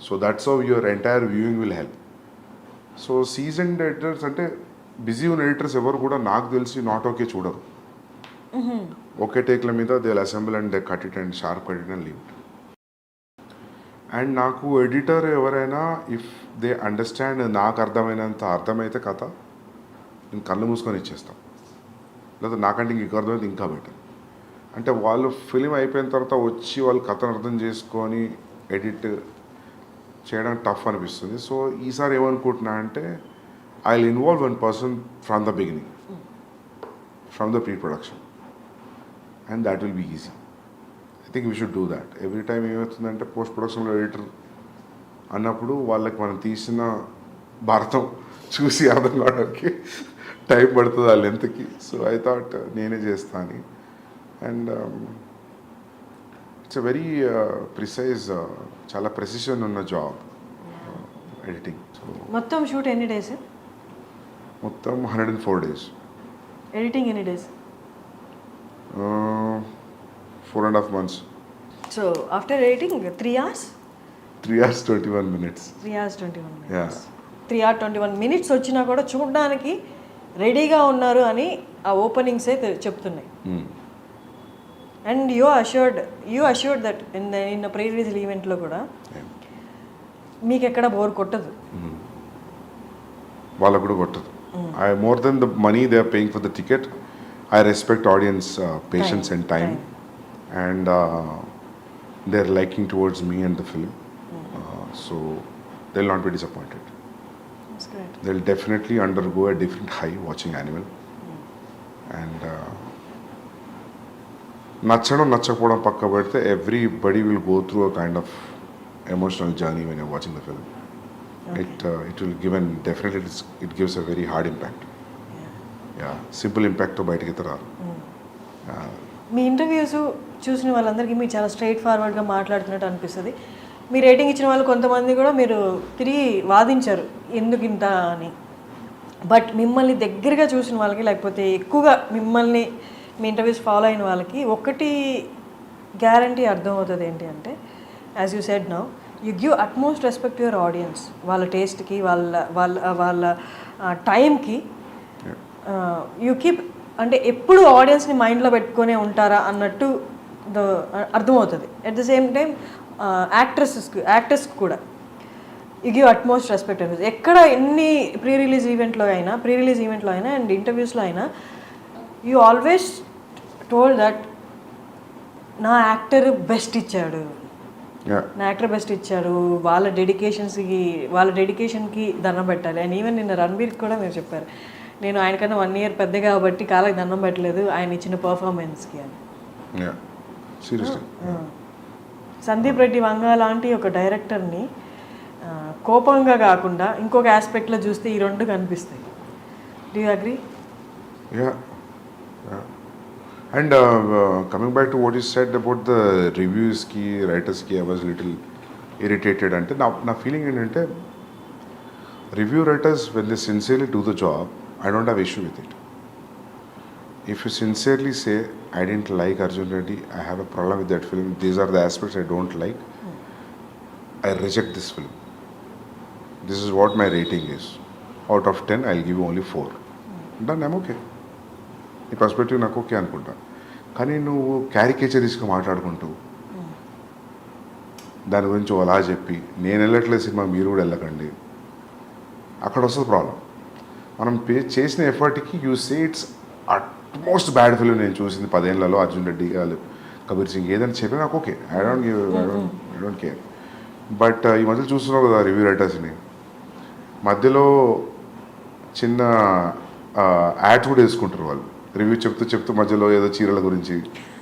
So that's how your entire viewing will help. So seasoned editors అంటే busy ఉన్న editors ఎవరు కూడా నాకు తెలిసి నాట్ ఓకే చూడరు. ఒకే టేక్ల మీద they will assemble and they cut it and sharp cut it and leave it. And నాకు editor ఎవరైనా ఇఫ్ దే అండర్స్టాండ్, నాకు అర్థమైతే కథ నేను కళ్ళు మూసుకొని ఇచ్చేస్తాను, లేదా నాకంటే ఇంక అర్థమైతే ఇంకా బెటర్. అంటే వాళ్ళు ఫిలిం అయిపోయిన తర్వాత వచ్చి వాళ్ళు కథను అర్థం చేసుకొని ఎడిట్ చేయడానికి టఫ్ అనిపిస్తుంది. సో ఈసారి ఏమనుకుంటున్నా అంటే I will involve one person from the beginning, from the pre production, and that will be easy. I think we should do that. Every time ఏమవుతుందంటే పోస్ట్ ప్రొడక్షన్లో ఎడిటర్ అన్నప్పుడు వాళ్ళకి మనం తీసిన భారతం చూసి అర్థం కావడానికి టైం పడుతుంది ఆ లెంత్కి. సో ఐ థాట్ నేనే చేస్తా అని. And it's a very precise, చాలా ప్రెసిషన్ ఉన్న జాబ్ ఎడిటింగ్. సో మొత్తం షూట్ ఎన్ని డేస్? మొత్తం 104 days. ఎడిటింగ్ ఎన్ని days? 4.5 months. So after editing 3 hours? 3 hours 21 minutes. 3 hours 21 minutes. Yeah. 3 hours 21 minutes వచ్చినా కూడా చూడడానికి రెడీగా ఉన్నారు అని ఆ ఓపెనింగ్స్ అయితే చెప్తున్నాయి. And you assured that in pre release ఈవెంట్లో కూడా మీకు ఎక్కడ బోర్ కొట్టదు. వాళ్ళకు కూడా కొట్టదు. I more than the money they are paying for the ticket, I respect audience patience and time, and they are liking towards me and the film. So they will not be disappointed. They will definitely undergo a different high watching Animal. And నచ్చడం నచ్చకపోవడం పక్క పెడితే everybody will go through a kind of emotional journey when you're watching the film. Okay. It will give an definitely it gives a very hard impact. Yeah, simple impact తో బయటికి రారు. మీ interviews చూసిన వాళ్ళందరికీ మీరు చాలా స్ట్రైట్ ఫార్వర్డ్గా మాట్లాడుతున్నట్టు అనిపిస్తుంది. మీ rating ఇచ్చిన వాళ్ళు కొంతమంది కూడా మీరు తిరిగి వాదించారు ఎందుకు ఇంత అని. బట్ మిమ్మల్ని దగ్గరగా చూసిన వాళ్ళకి, లేకపోతే ఎక్కువగా మిమ్మల్ని మీ ఇంటర్వ్యూస్ ఫాలో అయిన వాళ్ళకి ఒకటి గ్యారంటీ అర్థమవుతుంది ఏంటి అంటే, as you said now, you give utmost respect your audience. వాళ్ళ టేస్ట్కి, వాళ్ళ టైంకి యూ కీప్, అంటే ఎప్పుడు ఆడియన్స్ని మైండ్లో పెట్టుకునే ఉంటారా అన్నట్టు అర్థమవుతుంది. అట్ ద సేమ్ టైం యాక్టర్స్కి కూడా యూ గివ్ అట్మోస్ట్ రెస్పెక్ట్ అనేది. ఎక్కడ ఎన్ని ప్రీ రిలీజ్ ఈవెంట్లో అయినా అండ్ ఇంటర్వ్యూస్లో అయినా యూ ఆల్వేస్ టోల్డ్ దట్ నా యాక్టర్ బెస్ట్ ఇచ్చాడు, వాళ్ళ డెడికేషన్కి దండం పెట్టాలి. అండ్ ఈవెన్ నిన్న రణబీర్కి కూడా మీరు చెప్పారు, నేను ఆయనకన్నా 1 year పెద్ద కాబట్టి కాళ్ళకి దండం పెట్టలేదు ఆయన ఇచ్చిన పర్ఫార్మెన్స్కి అని. సందీప్ రెడ్డి వంగ లాంటి ఒక డైరెక్టర్ని కోపంగా కాకుండా ఇంకొక ఆస్పెక్ట్లో చూస్తే ఈ రెండు కనిపిస్తాయి. Do you agree? Yeah. And coming back to what you said about the reviews-ki, writers-ki, I was a little irritated. అంటే నా ఫీలింగ్ ఏంటంటే, review writers when they sincerely do the job, I don't have issue with it. If you sincerely say, I didn't like Arjun Reddy, I have a problem with that film, these are the aspects I don't like, I reject this film. This is what my rating is. Out of 10, I'll give you only 4. Done, I'm okay. ఈ perspective నాకు okay అనుకుంటా. కానీ నువ్వు క్యారికేచరిస్గా మాట్లాడుకుంటూ దాని గురించి అలా చెప్పి, నేను వెళ్ళట్లేదు సినిమా మీరు కూడా వెళ్ళకండి, అక్కడ వస్తుంది ప్రాబ్లం. మనం చేసిన ఎఫర్ట్కి you say it's utmost bad film నేను చూసింది 10 ఏళ్లలో, అర్జున్ రెడ్డి గారు, కబీర్ సింగ్, ఏదైనా చెప్పి నాకు okay, I don't care. But ఈ మధ్యలో చూస్తున్నావు కదా రివ్యూ రైటర్స్ని, మధ్యలో చిన్న యాడ్ కూడా వేసుకుంటారు వాళ్ళు. రివ్యూ చెప్తూ మధ్యలో ఏదో చీరల గురించి,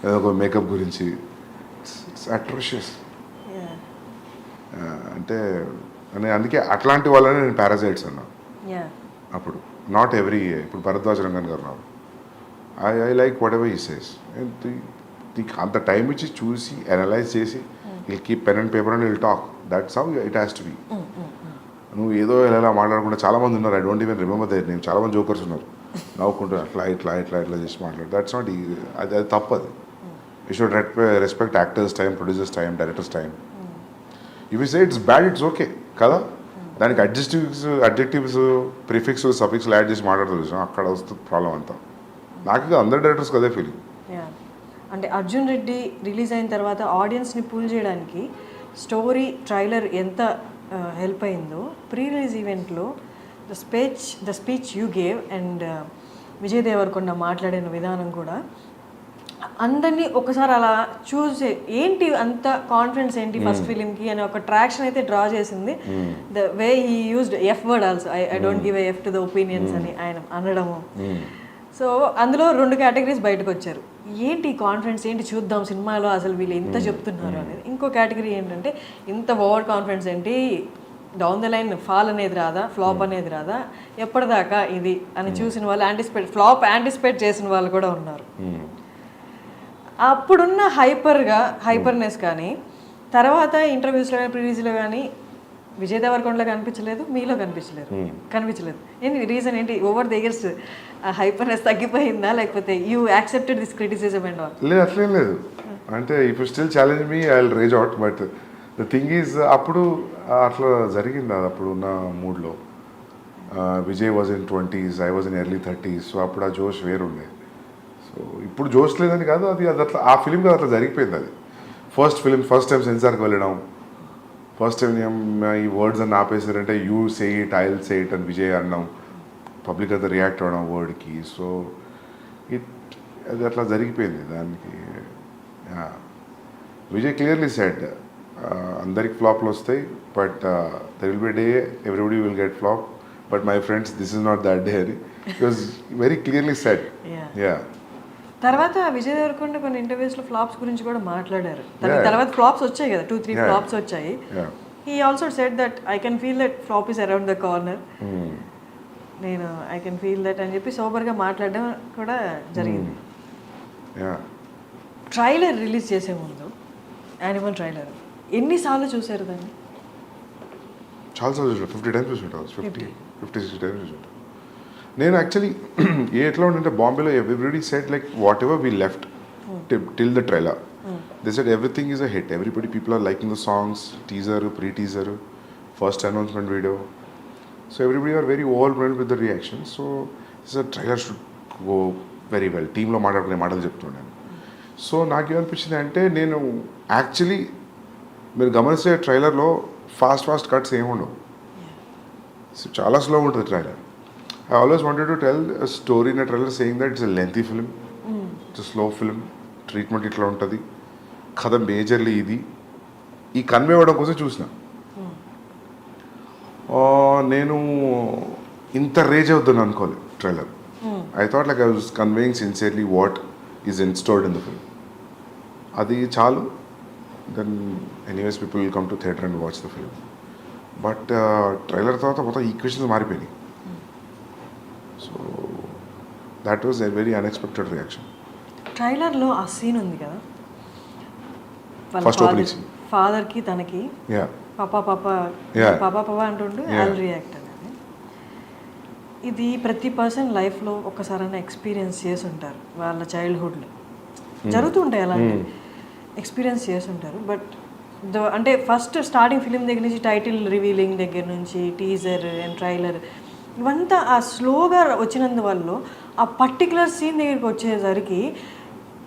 ఏదో ఒక మేకప్ గురించి. It's atrocious. అంటే అందుకే అట్లాంటి వాళ్ళని నేను పారాసైట్స్ అన్నా అప్పుడు. నాట్ ఎవ్రీ, ఇప్పుడు భరద్వాజ్ రంగన్ గారు ఉన్నారు, I like whatever he says. నీకు అంత టైం ఇచ్చి చూసి అనలైజ్ చేసి will keep pen and paper and will talk. That's how it has to be. నువ్వు ఏదో ఎలా మాట్లాడకుండా, చాలామంది ఉన్నారు, I don't even remember their name, చాలామంది జోకర్స్ ఉన్నారు, నవ్వుకుంటారు ఇట్లా చేసి మాట్లాడు. దట్స్ నాట్, అది తప్పది. You should respect actors time, producers time, directors time. ఇవి say it's bad, it's okay కదా. దానికి అడ్జెక్టివ్స్ ప్రిఫిక్స్ సఫిక్స్లు యాడ్ చేసి మాట్లాడుతూ అక్కడ వస్తుంది ప్రాబ్లం అంతా. నాకు అందరు డైరెక్టర్స్కి అదే ఫీలింగ్. అంటే అర్జున్ రెడ్డి రిలీజ్ అయిన తర్వాత ఆడియన్స్ని పూల్ చేయడానికి స్టోరీ, ట్రైలర్ ఎంత హెల్ప్ అయిందో, ప్రీ రిలీజ్ ఈవెంట్లో the speech you gave and Vijay Deverakonda మాట్లాడిన విధానం కూడా అందరినీ ఒకసారి అలా చూసి ఏంటి అంత కాన్ఫిడెన్స్ ఏంటి ఫస్ట్ ఫిలింకి అని ఒక ట్రాక్షన్ అయితే డ్రా చేసింది. The way he used F word also, I don't give F to the opinions అని ఆయన అనడము. సో అందులో 2 కేటగిరీస్ బయటకు వచ్చారు. ఏంటి కాన్ఫిడెన్స్, ఏంటి చూద్దాం సినిమాలో అసలు వీళ్ళు ఎంత చెప్తున్నారు అనేది. ఇంకో కేటగిరీ ఏంటంటే ఇంత ఓవర్ కాన్ఫిడెన్స్ ఏంటి, డౌన్ ద లైన్ ఫాల్ అనేది రాదా, ఫ్లాప్ అనేది రాదా, ఎప్పటిదాకా ఇది అని చూసిన వాళ్ళు ఫ్లాప్ యాంటిసిపేట్ చేసిన వాళ్ళు కూడా ఉన్నారు. అప్పుడున్న హైపర్నెస్ కానీ తర్వాత ఇంటర్వ్యూస్లో కానీ ప్రివ్యూస్లో కానీ విజయ్ దేవరకొండలో కనిపించలేదు, మీలో కనిపించలేదు. ఏంటి రీజన్ ఏంటి? ఓవర్ ద ఇయర్స్ హైపర్నెస్ తగ్గిపోయిందా, లేకపోతే you accepted this criticism and all? లేదు, అట్లేం లేదు. అంటే if you still challenge me I will rage out. But the thing is అప్పుడు అట్లా జరిగింది. అది అప్పుడు ఉన్న మూడ్లో Vijay was in 20s, I was in early 30s. So అప్పుడు ఆ జోష్ వేరుండే. సో ఇప్పుడు జోష్ లేదని కాదు, అది అట్లా ఆ ఫిలిం కదా అట్లా జరిగిపోయింది. అది ఫస్ట్ టైం సెన్సార్కి వెళ్ళడం, ఫస్ట్ టైం ఈ వర్డ్స్ అని ఆపేసారంటే you say it, I will say it అని విజయ్ అన్నాం, పబ్లిక్ అంతా రియాక్ట్ అవ్వడం వర్డ్కి. సో అది అట్లా జరిగిపోయింది దానికి. విజయ్ క్లియర్లీ సెడ్ అందరికి ఫ్లాప్లు వస్తాయి, but there will be day everybody will get flop, but my friends this is not that day అని it was very clearly said. Yeah తర్వాత విజయ్ దేవరకొండ కొన్ని ఇంటర్వ్యూస్లో ఫ్లాప్స్ గురించి కూడా మాట్లాడారు. తర్వాత ఫ్లాప్స్ వచ్చాయి కదా, 2-3 ఫ్లాప్స్ వచ్చాయి. He also said that I can feel that flop is around the corner, నేను ఐ కెన్ ఫీల్ దట్ అని చెప్పి సోబర్గా మాట్లాడడం కూడా జరిగింది. ట్రైలర్ రిలీజ్ చేసే ముందు యానిమల్ ట్రైలర్ ఎన్నిసార్లు చూసారు దాన్ని? చాలాసార్లు చూసాను, 50 times చూసుంటాను, 50-60 times చూసుంటాను. నేను యాక్చువల్లీ ఎట్లా ఉంటే బాంబేలో everybody set like whatever we left till the trailer, they set everything is a hit, people are liking the songs, teaser, pre-teaser, first announcement video. So everybody are very overwhelmed with the reaction. So trailer should go very well. టీంలో మాట్లాడుకునే మాటలు చెప్తున్నాను. So నాకేమనిపించింది అంటే, నేను actually మీరు గమనిస్తే ట్రైలర్లో fast cuts ఏమి ఉండవు, చాలా స్లో ఉంటుంది trailer. I always wanted to tell a story in a trailer saying that it's a lengthy film, it's a slow film, treatment ఇట్లా ఉంటుంది, కథ మేజర్లీ ఇది, ఈ కన్వే అవ్వడం కోసం చూసిన. నేను ఇంత రేజ్ అవుతుంది అనుకోలేదు trailer. I thought like I was conveying sincerely what is installed in the film. అది చాలు. Then anyways people will come to theatre and watch the film. But trailer తర్వాత మొత్తం ఈక్వేషన్స్ మారిపోయినాయి. So that was a very unexpected reaction. ట్రైలర్లో ఆ scene ఉంది కదా, first opening scene, ఫాదర్కి తనకి పాపా అంటుంటూ ఐల్ రియాక్ట్ అనేది. ఇది ప్రతి పర్సన్ లైఫ్లో ఒక్కసారైనా ఎక్స్పీరియన్స్ చేసి ఉంటారు, వాళ్ళ చైల్డ్హుడ్లో జరుగుతూ ఉంటాయి అలాంటివి, ఎక్స్పీరియన్స్ చేసి ఉంటారు. బట్ అంటే ఫస్ట్ స్టార్టింగ్ ఫిలిం దగ్గర నుంచి టైటిల్ రివీలింగ్ దగ్గర నుంచి టీజర్ అండ్ ట్రైలర్ ఇవంతా ఆ స్లోగా వచ్చినందువల్ల ఆ పర్టికులర్ సీన్ దగ్గరికి వచ్చేసరికి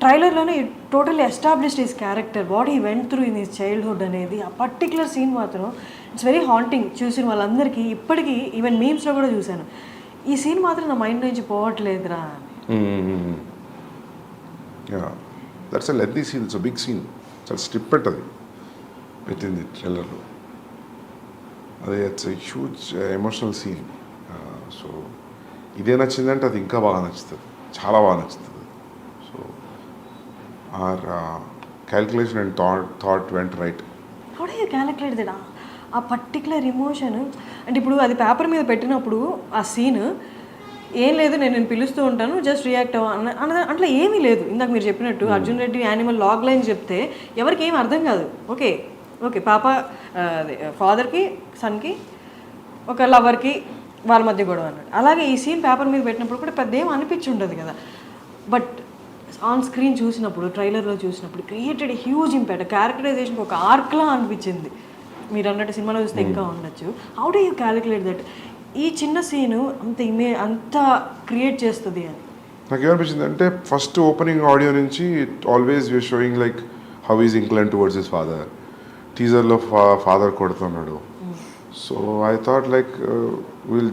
ట్రైలర్లోనే totally established his character, what he went through in his childhood అనేది. ఆ పర్టికులర్ సీన్ మాత్రం ఇట్స్ వెరీ హాంటింగ్. చూసిన వాళ్ళందరికీ ఇప్పటికీ ఈవెన్ మీమ్స్లో కూడా చూశాను, ఈ సీన్ మాత్రం నా మైండ్ నుంచి పోవట్లేదురా అని. That's a lengthy scene, it's a big scene, చాలా స్ట్రిప్ పెట్టది పెట్టింది ట్రైలర్లో. అది it's a huge emotional scene. So ఇదే నచ్చిందంటే అది ఇంకా బాగా నచ్చుతుంది, చాలా బాగా నచ్చుతుంది. So our calculation and thought went right. How do you calculate that? ఆ పర్టికులర్ ఎమోషన్ అంటే ఇప్పుడు అది పేపర్ మీద పెట్టినప్పుడు ఆ సీన్ ఏం లేదు, నేను పిలుస్తూ ఉంటాను, జస్ట్ రియాక్ట్ అట్లా ఏమీ లేదు. ఇందాక మీరు చెప్పినట్టు Arjun Reddy Animal logline చెప్తే ఎవరికి ఏం అర్థం కాదు. ఓకే పాప ఫాదర్కి సన్కి ఒక లవర్కి వాళ్ళ మధ్య గొడవ అన్నాడు. అలాగే ఈ సీన్ పేపర్ మీద పెట్టినప్పుడు కూడా పెద్ద ఏం అనిపించి ఉండదు కదా. బట్ ఆన్ స్క్రీన్ చూసినప్పుడు, ట్రైలర్లో చూసినప్పుడు క్రియేటెడ్ హ్యూజ్ ఇంపాక్ట్. క్యారెక్టరైజేషన్ ఒక ఆర్క్లా అనిపించింది. మీరు అన్నట్టు సినిమాలో చూస్తే ఇంకా ఉండొచ్చు. How do you calculate that ఈ చిన్న సీను అంత క్రియేట్ చేస్తుంది అని? నాకు ఏమనిపించింది అంటే, ఫస్ట్ ఓపెనింగ్ ఆడియో నుంచి always your showing like how is incline towards his father. టీజర్లో ఫాదర్ కొడుతున్నాడు. So I thought like will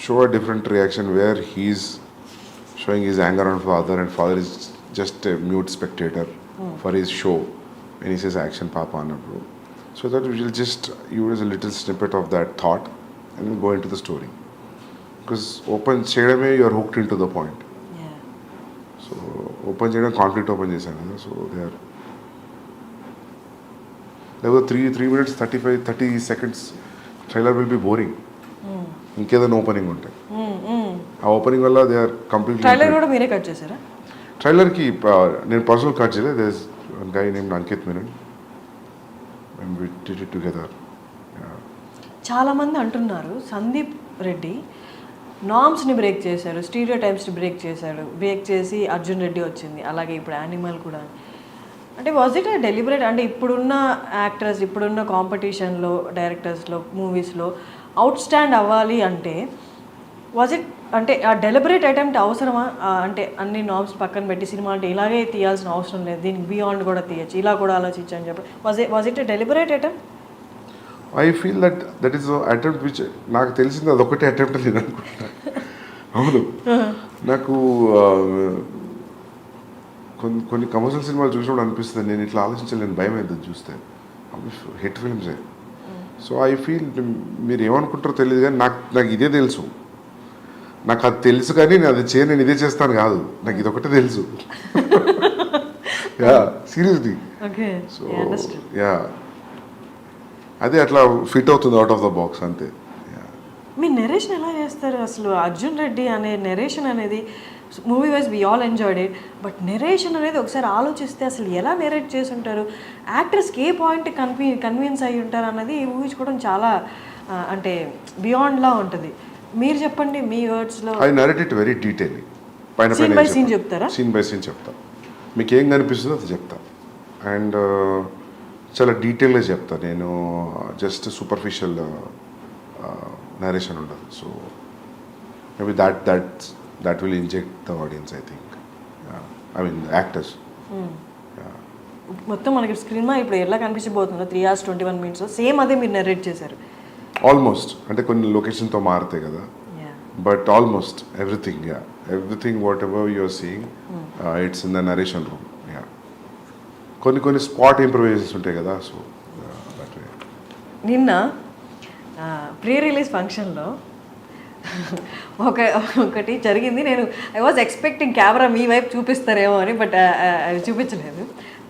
show a different reaction where he's showing his anger on father and father is just a mute spectator for his show when he says action papa annappudu. So that we will just use a little snippet of that thought and we'll go into the story. Because open cheyadame you are hooked into the point. Yeah. So open cheyadam conflict open chesanu kada. So there were 3 minutes 30 seconds trailer will be boring. ఇంకేదైనా opening ఉంటాయి. ఆ opening వల్ల they are completely. Trailer కూడా మీరే cut చేశారా? ట్రైలర్కి నేను personal cut చేయలేదు. There is one guy named Ankit Menon and we did it together. చాలామంది అంటున్నారు సందీప్ రెడ్డి నామ్స్ని బ్రేక్ చేశారు, స్టీరియో టైప్స్ని బ్రేక్ చేసి అర్జున్ రెడ్డి వచ్చింది, అలాగే ఇప్పుడు యానిమల్ కూడా. అంటే వాజ్ ఇట్ డెలిబరేట్? అంటే ఇప్పుడున్న యాక్టర్స్, ఇప్పుడున్న కాంపిటీషన్లో, డైరెక్టర్స్లో, మూవీస్లో అవుట్ స్టాండ్ అవ్వాలి అంటే వాజ్ ఇట్ అంటే ఆ డెలిబరేట్ అటెంప్ట్ అవసరమా? అంటే అన్ని నామ్స్ పక్కన పెట్టి సినిమా అంటే ఇలాగే తీయాల్సిన అవసరం లేదు, దీనికి బియాండ్ కూడా తీయచ్చు, ఇలా కూడా ఆలోచించు అని చెప్పి was it deliberate attempt? I feel that is attempt which నాకు తెలిసింది అదొకటే అటెంప్ట్ నేను అనుకుంటున్నా. అవును, నాకు కొన్ని కమర్షియల్ సినిమాలు చూసినప్పుడు అనిపిస్తుంది నేను ఇట్లా ఆలోచించలేను, భయం అవుతుంది చూస్తే. హిట్ ఫిల్మ్సే. సో ఐ ఫీల్ మీరు ఏమనుకుంటారో తెలియదు కానీ నాకు ఇదే తెలుసు. నాకు అది తెలుసు కానీ నేను అది నేను ఇదే చేస్తాను కాదు, నాకు ఇది ఒకటే తెలుసు. Yeah seriously. సో యా అదే అట్లా ఫిట్ అవుతుంది అవుట్ ఆఫ్ ద బాక్స్ అంతే. మీ నెరేషన్ ఎలా చేస్తారు అసలు? అర్జున్ రెడ్డి అనే నెరేషన్ అనేది movie wise we all enjoyed it, but narration అనేది ఒకసారి ఆలోచిస్తే అసలు ఎలా నెరేట్ చేసి ఉంటారు, యాక్టర్స్కి ఏ పాయింట్ కన్విన్స్ అయ్యి ఉంటారు అన్నది ఊహించుకోవడం చాలా అంటే బియాండ్లా ఉంటుంది. మీరు చెప్పండి మీ వర్డ్స్లో. I narrate it very detail. Scene by scene చెప్తారా? సీన్ బై సీన్ చెప్తా, మీకు ఏం కనిపిస్తుందో అది చెప్తా. అండ్ చాలా డీటెయిల్గా చెప్తా నేను. జస్ట్ సూపర్ఫిషియల్ నరేషన్ ఉండదు. So maybe that will inject the audience, I think. I mean the actors. మొత్తం మనకి స్క్రీన్ మీద ఇప్పుడు ఎలా కనిపించబోతుందో 3 hours 21 minutes సేమ్ అదే మీరు నరేట్ చేశారు ఆల్మోస్ట్. అంటే కొన్ని లొకేషన్తో మారుతాయి కదా, but almost everything whatever you are seeing it's in the narration room. కొన్ని స్పాట్ ఇంప్రూవైజేషన్స్ ఉంటాయి కదా. So that way. నిన్న ప్రీ రిలీజ్ ఫంక్షన్లో ఒకటి జరిగింది. నేను ఐ వాజ్ ఎక్స్పెక్టింగ్ కెమెరా మీ వైపు చూపిస్తారేమో అని, బట్ అది చూపించలేదు.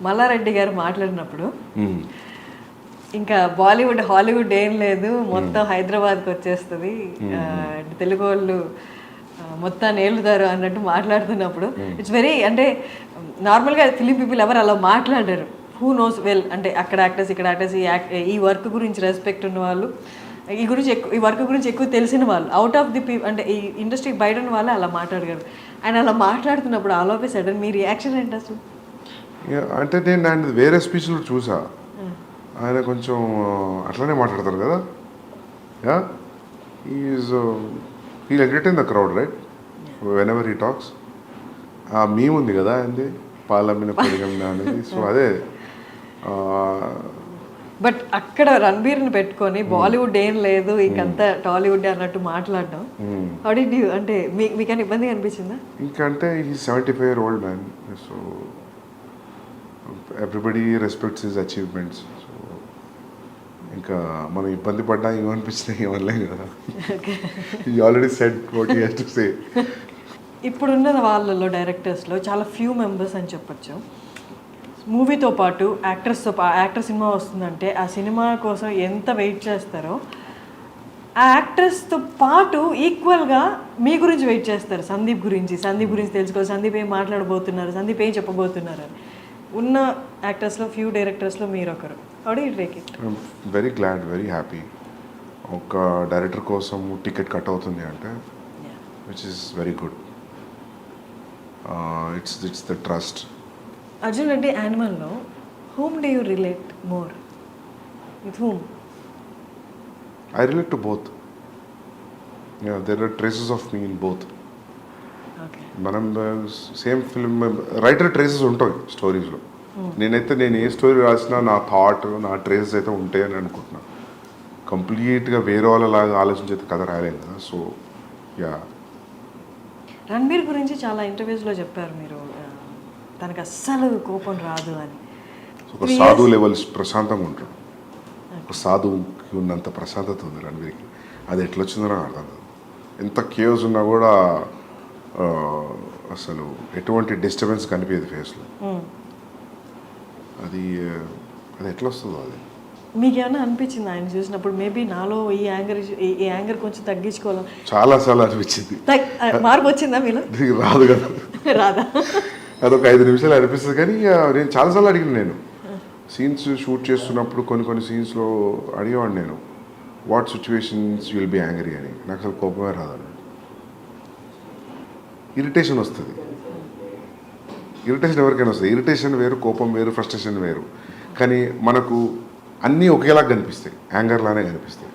మల్లారెడ్డి గారు మాట్లాడినప్పుడు ఇంకా బాలీవుడ్ హాలీవుడ్ ఏం లేదు, మొత్తం హైదరాబాద్కి వచ్చేస్తుంది, తెలుగు వాళ్ళు మొత్తాన్ని ఏలుతారు అన్నట్టు మాట్లాడుతున్నప్పుడు ఇట్స్ వెరీ అంటే నార్మల్గా ఫిలిం పీపుల్ ఎవరు అలా మాట్లాడారు. హూ నోస్ వెల్ అంటే అక్కడ యాక్టర్స్ ఇక్కడ యాక్టర్స్ ఈ వర్క్ గురించి రెస్పెక్ట్ ఉన్న వాళ్ళు, ఈ వర్క్ గురించి ఎక్కువ తెలిసిన వాళ్ళు, అవుట్ ఆఫ్ ది అంటే ఈ ఇండస్ట్రీకి బయట ఉన్న వాళ్ళే అలా మాట్లాడగలరు. ఆయన అలా మాట్లాడుతున్నప్పుడు all of a sudden me reaction ఏంటి అసలు? అంటే నేను ఆయన వేరే స్పీచ్లో చూసా, ఆయన కొంచెం అట్లనే మాట్లాడతారు కదా. Yeah he entertain the crowd right when ever he talks. మేము ఉంది కదా ఆయనది పాలమ్మిన పొడిగమ్మిన అనేది. సో అదే. బట్ అక్కడ రణబీర్ని పెట్టుకొని బాలీవుడ్ ఏం లేదు ఇంకంతా టాలీవుడ్ అన్నట్టు మాట్లాడడం హౌ డిడ్ యూ అంటే మీకైనా ఇబ్బందిగా అనిపించిందా? ఇంకంటే ఈ 75-year-old man. So everybody respects his achievements. So ఇంకా మనం ఇబ్బంది పడ్డా ఏమనిపించినా ఏమనలేం కదా. You already said what he has to say. ఇప్పుడున్న వాళ్ళలో డైరెక్టర్స్లో చాలా ఫ్యూ మెంబర్స్ అని చెప్పొచ్చు. మూవీతో పాటు యాక్టర్ సినిమా వస్తుందంటే ఆ సినిమా కోసం ఎంత వెయిట్ చేస్తారో ఆ యాక్టర్స్తో పాటు ఈక్వల్గా మీ గురించి వెయిట్ చేస్తారు. సందీప్ గురించి తెలుసుకోవాలి, సందీప్ ఏం మాట్లాడబోతున్నారు, సందీప్ ఏం చెప్పబోతున్నారు అని. ఉన్న యాక్టర్స్లో ఫ్యూ డైరెక్టర్స్లో మీరు ఒకరు. How do you take it? Very glad, very happy. ఒక డైరెక్టర్ కోసం టికెట్ కట్ అవుతుంది అంటే which is very good. It's the trust. Arjun Reddy యానిమల్లో whom do you relate more? With whom? I relate to both. Yeah, there are traces of me in both. Okay. మనం same film writer traces ఉంటాయి స్టోరీస్లో. నేను ఏ story రాసినా నా thought నా traces అయితే ఉంటాయని అనుకుంటున్నాను. కంప్లీట్గా వేరే వాళ్ళలాగా ఆలోచించే కథ రాయలేం కదా. So yeah. రణబీర్ గురించి చాలా ఇంటర్వ్యూస్లో చెప్పారు మీరు. తనకు అస్సలు కోపం రాదు అని. ఒక సాధు లెవెల్స్ ప్రశాంతంగా ఉంటాడు. ఒక సాధువుకి ఉన్నంత ప్రశాంతత ఉంది రణవీర్కి. అది ఎట్లా వచ్చిందో నాకు అర్థం కాదు. ఎంత కేవ్స్ ఉన్నా కూడా అసలు ఎటువంటి డిస్టర్బెన్స్ కనిపించదు ఫేస్లో. అది అది ఎట్లా వస్తుందో అది. మీకు ఏమైనా అనిపించింది ఆయన చూసినప్పుడు మేబీ నాలో ఈ యాంగర్ కొంచెం తగ్గించుకోవాలి? చాలాసార్లు అనిపించింది. మార్పు వచ్చిందా మీలో? రాదు కదా, రాదా? అదొక 5 నిమిషాలు అనిపిస్తుంది. కానీ నేను చాలాసార్లు అడిగిన, నేను సీన్స్ షూట్ చేస్తున్నప్పుడు కొన్ని సీన్స్లో అడిగేవాడిని నేను, what situations will be angry అని. నాకు అసలు కోపమే రాదు, ఇరిటేషన్ వస్తుంది. ఇరిటేషన్ ఎవరికైనా వస్తుంది. ఇరిటేషన్ వేరు, కోపం వేరు, ఫ్రస్ట్రేషన్ వేరు. కానీ మనకు అన్నీ ఒకేలాగా కనిపిస్తాయి, యాంగర్ లానే కనిపిస్తాయి.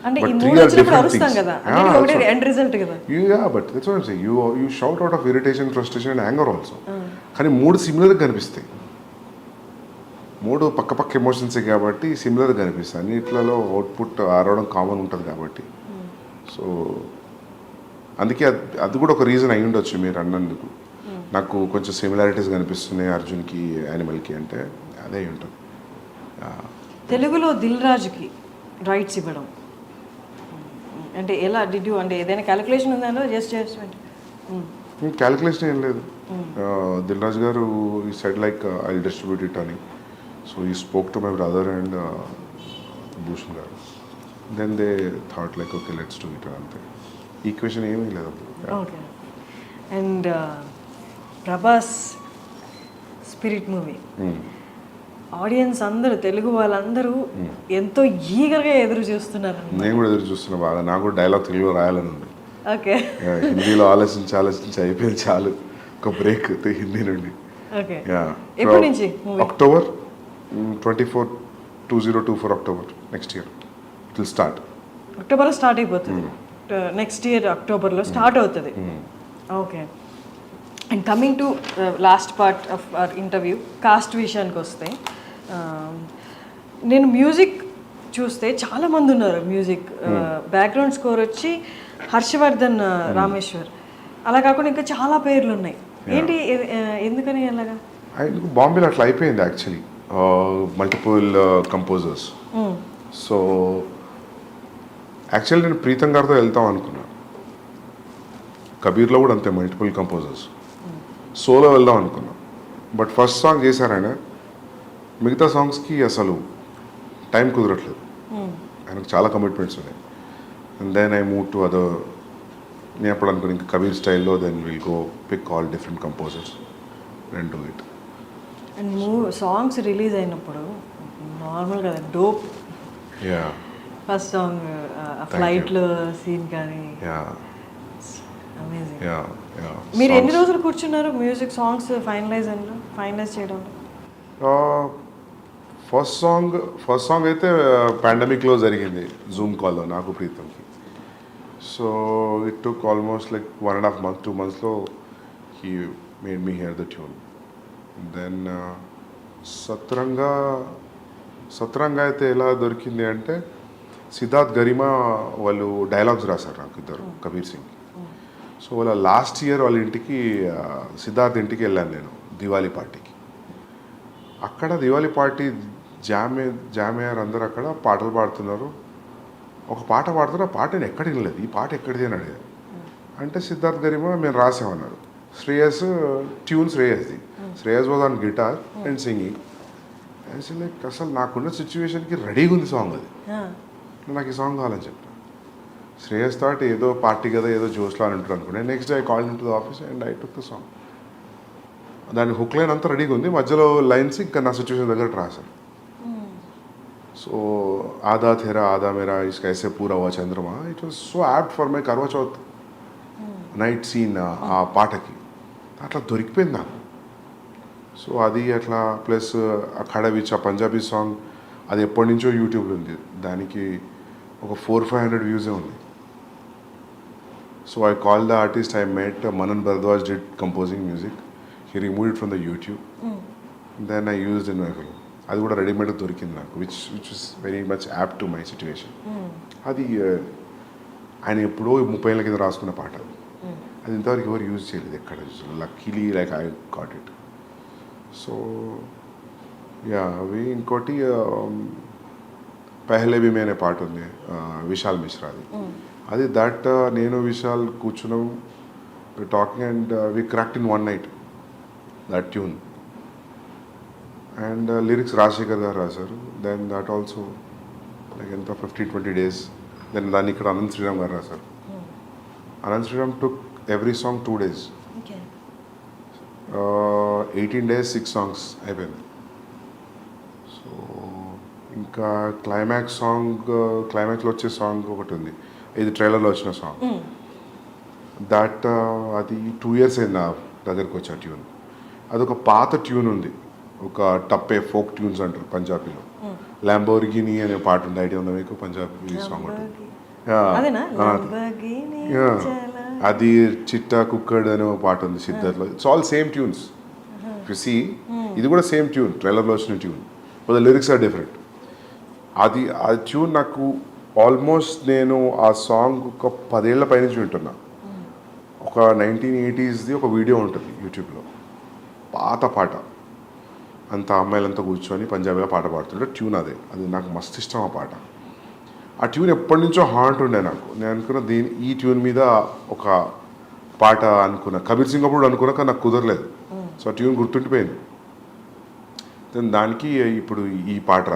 అంటే ఈ మూడు వచ్చినప్పుడు అరుస్తాం కదా, అది ఒకటే ఎండ్ రిజల్ట్ కదా. But that's what I'm saying, you shout out of irritation, frustration and anger also. కానీ 3 సిమిలర్గా కనిపిస్తాయి. 3 పక్క ఎమోషన్సే కాబట్టి సిమిలర్గా కనిపిస్తాయి. అన్నిట్లలో అవుట్పుట్ ఆరవడం కామన్ ఉంటుంది కాబట్టి. సో అందుకే అది కూడా ఒక రీజన్ అయి ఉండొచ్చు మీరు అన్నందుకు. నాకు కొంచెం సిమిలారిటీస్ కనిపిస్తున్నాయి అర్జున్కి, యానిమల్కి అంటే అదే అయి ఉంటుంది. తెలుగులో దిల్ రాజుకి రైట్స్ ఇవ్వడం అంటే ఎలా డిడ్ యూ, అంటే ఏదైనా క్యాలిక్యులేషన్ ఉందా? జస్ట్ క్యాలిక్యులేషన్ ఏం లేదు. దిల్ రాజు గారు ఈ side like I distribute it అని. So he spoke to my brother and Bhushan గారు. Then they thought like okay let's do it అంతే. ఈక్వేషన్ ఏమీ లేదు. Okay. And Prabhas spirit movie audience అందరూ, తెలుగు వాళ్ళందరూ ఎంతో ఈగర్గా ఎదురు చూస్తున్నారు. నేను కూడా ఎదురు చూస్తున్నా బాగా. నాకు కూడా డైలాగ్ తెలుగులో రాయాలని ఉంది. ఓకే. హిందీలో ఆలోచించి అయిపోయింది చాలు. ఒక బ్రేక్ హిందీ నుండి. ఓకే. ఎప్పటి నుంచి? October 24, 2024 October next year it will start. అక్టోబర్లో స్టార్ట్ అయిపోతుంది. నెక్స్ట్ ఇయర్ అక్టోబర్లో స్టార్ట్ అవుతుంది. Okay. And coming to last part of our interview, cost విషయానికి వస్తే నేను మ్యూజిక్ చూస్తే చాలామంది ఉన్నారు. మ్యూజిక్ బ్యాక్గ్రౌండ్ స్కోర్ వచ్చి హర్షవర్ధన్ రామేశ్వర్, అలా కాకుండా ఇంకా చాలా పేర్లు ఉన్నాయి. ఏంటి, ఎందుకని అలాగా? బాంబేలో అట్లా అయిపోయింది actually, multiple composers. So actually నేను ప్రీతం గారితో వెళ్తాం అనుకున్నా. కబీర్లో కూడా అంతే, మల్టిపుల్ కంపోజర్స్. సోలో వెళ్దాం అనుకున్నాం. బట్ ఫస్ట్ సాంగ్ చేశారాయన, మిగతా సాంగ్స్కి అసలు టైం కుదరట్లేదు. ఆయనకు చాలా కమిట్మెంట్స్ ఉన్నాయి. And then I move to other. నేను అప్పుడు అనుకున్నాను ఇంకా కబీర్ స్టైల్లో, then will go pick all different composers and do it. And songs release అయినప్పుడు నార్మల్ కదా, డోప్. యా, ఫస్ట్ సాంగ్ ఫ్లైట్లో సీన్ కానీ అమేజింగ్. మీరు ఎన్ని రోజులు కూర్చున్నారు మ్యూజిక్ సాంగ్స్ ఫైనలైజ్ చేయడంలో? ఫస్ట్ సాంగ్ అయితే పాండమిక్లో జరిగింది, జూమ్ కాల్లో నాకు ప్రీతంకి. So it took almost like 1.5 months, 2 monthsలో he made me here the tune. Then సత్రంగా అయితే ఎలా దొరికింది అంటే, సిద్ధార్థ్ గరిమా వాళ్ళు డైలాగ్స్ రాశారు నాకు, ఇద్దరు, కబీర్ సింగ్కి. సో వాళ్ళ లాస్ట్ ఇయర్ వాళ్ళ ఇంటికి, సిద్ధార్థ్ ఇంటికి వెళ్ళాను నేను దివాళీ పార్టీకి. అక్కడ దివాళీ పార్టీ జామ్ అయ్యారు అందరు. అక్కడ పాటలు పాడుతున్నారు. ఒక పాట పాడుతున్నారు. ఆ పాట నేను ఎక్కడ వినలేదు. ఈ పాట ఎక్కడిది అని అడిగారు. అంటే సిద్ధార్థ్ గరిమా మేము రాసామన్నారు. ట్యూన్ శ్రేయస్ది. Shreyas was on guitar and singing. Like అసలు నాకున్న సిచ్యువేషన్కి రెడీగా ఉంది సాంగ్. అది నాకు ఈ సాంగ్ కావాలని చెప్పాను. శ్రేయస్ థాట్ ఏదో పార్టీ కదా, ఏదో జోష్లో అని ఉంటారు అనుకున్నాను. Next day I called in to the office and I took the song. దాని హుక్ లైన్ అంతా రెడీగా ఉంది. మధ్యలో లైన్స్ ఇంకా నా సిచ్యువేషన్ దగ్గర రాశాను. సో ఆదా థేరా ఆదా మేరా ఇస్కా ఐసే పూరా హువా చంద్రమా, it was so apt for my Karwa Chauth night scene. ఆ పాటకి అట్లా దొరికిపోయింది నాకు. సో అది అట్లా, ప్లస్ అఖాడా విచ్ ఆ పంజాబీ సాంగ్, అది ఎప్పటి నుంచో యూట్యూబ్లో ఉంది. దానికి ఒక 400-500 వ్యూసే ఉంది. So I called the artist I met. Manan Bharadwaj did composing music. He removed it from the YouTube. Then I used in my film. అది కూడా రెడీమేడ్ దొరికింది నాకు, which is very much apt to my situation. అది ఆయన ఎప్పుడో 30 ఏళ్ళ కింద రాసుకున్న పాట. అది ఇంతవరకు ఎవరు యూజ్ చేయలేదు ఎక్కడ. Luckily like I got it. So yeah అవి ఇంకోటి పెహ్లే భీ మే అనే పాట ఉంది విశాల్ మిశ్రాది. అది దట్ నేను విశాల్ కూర్చున్నాం talking and we cracked in one night that tune. And lyrics Rajasekhar garu రాశారు. దెన్ దట్ ఆల్సో లైక్ ఎంత 15-20 days. దెన్ దాన్ని ఇక్కడ అనంత్ శ్రీరామ్ గారు రాశారు. Anant Sriram took every song 2 days. 18 days 6 songs అయిపోయింది. సో ఇంకా క్లైమాక్స్లో వచ్చే సాంగ్ ఒకటి ఉంది, ఇది ట్రైలర్లో వచ్చిన సాంగ్. దట్ అది 2 years అయింది నా దగ్గరకు వచ్చే ట్యూన్. అదొక పాత ట్యూన్ ఉంది, ఒక టప్పే ఫోక్ ట్యూన్స్ అంటారు పంజాబీలో. ల్యాంబోర్గిని అనే పాట ఉంది, ఐడియా ఉందా మీకు? పంజాబీ సాంగ్ ఉంటుంది. అది చిట్టా కుక్కడ్ అనే పాట ఉంది సిద్ధర్లో. It's all same tunes. You see ఇది కూడా సేమ్ ట్యూన్, ట్రైలర్లో వచ్చిన tune, but the lyrics are different. అది ఆ ట్యూన్ నాకు ఆల్మోస్ట్ నేను ఆ సాంగ్ ఒక 10 ఏళ్ల పైనుంచి వింటున్నా. ఒక 1980sది ఒక వీడియో ఉంటుంది యూట్యూబ్లో, పాత పాట, అంత అమ్మాయిలంతా కూర్చొని పంజాబీలో పాట పాడుతుంటే ట్యూన్ అది నాకు మస్తు ఇష్టం ఆ పాట. ఆ ట్యూన్ ఎప్పటి నుంచో హాంట్ ఉండే నాకు. నేను అనుకున్న ఈ ట్యూన్ మీద ఒక పాట అనుకున్నా, కబీర్ సింగ్ అప్పుడు అనుకున్నా, కానీ నాకు కుదరలేదు. సో ఆ ట్యూన్ గుర్తుండిపోయింది. దానికి ఇప్పుడు ఈ పాట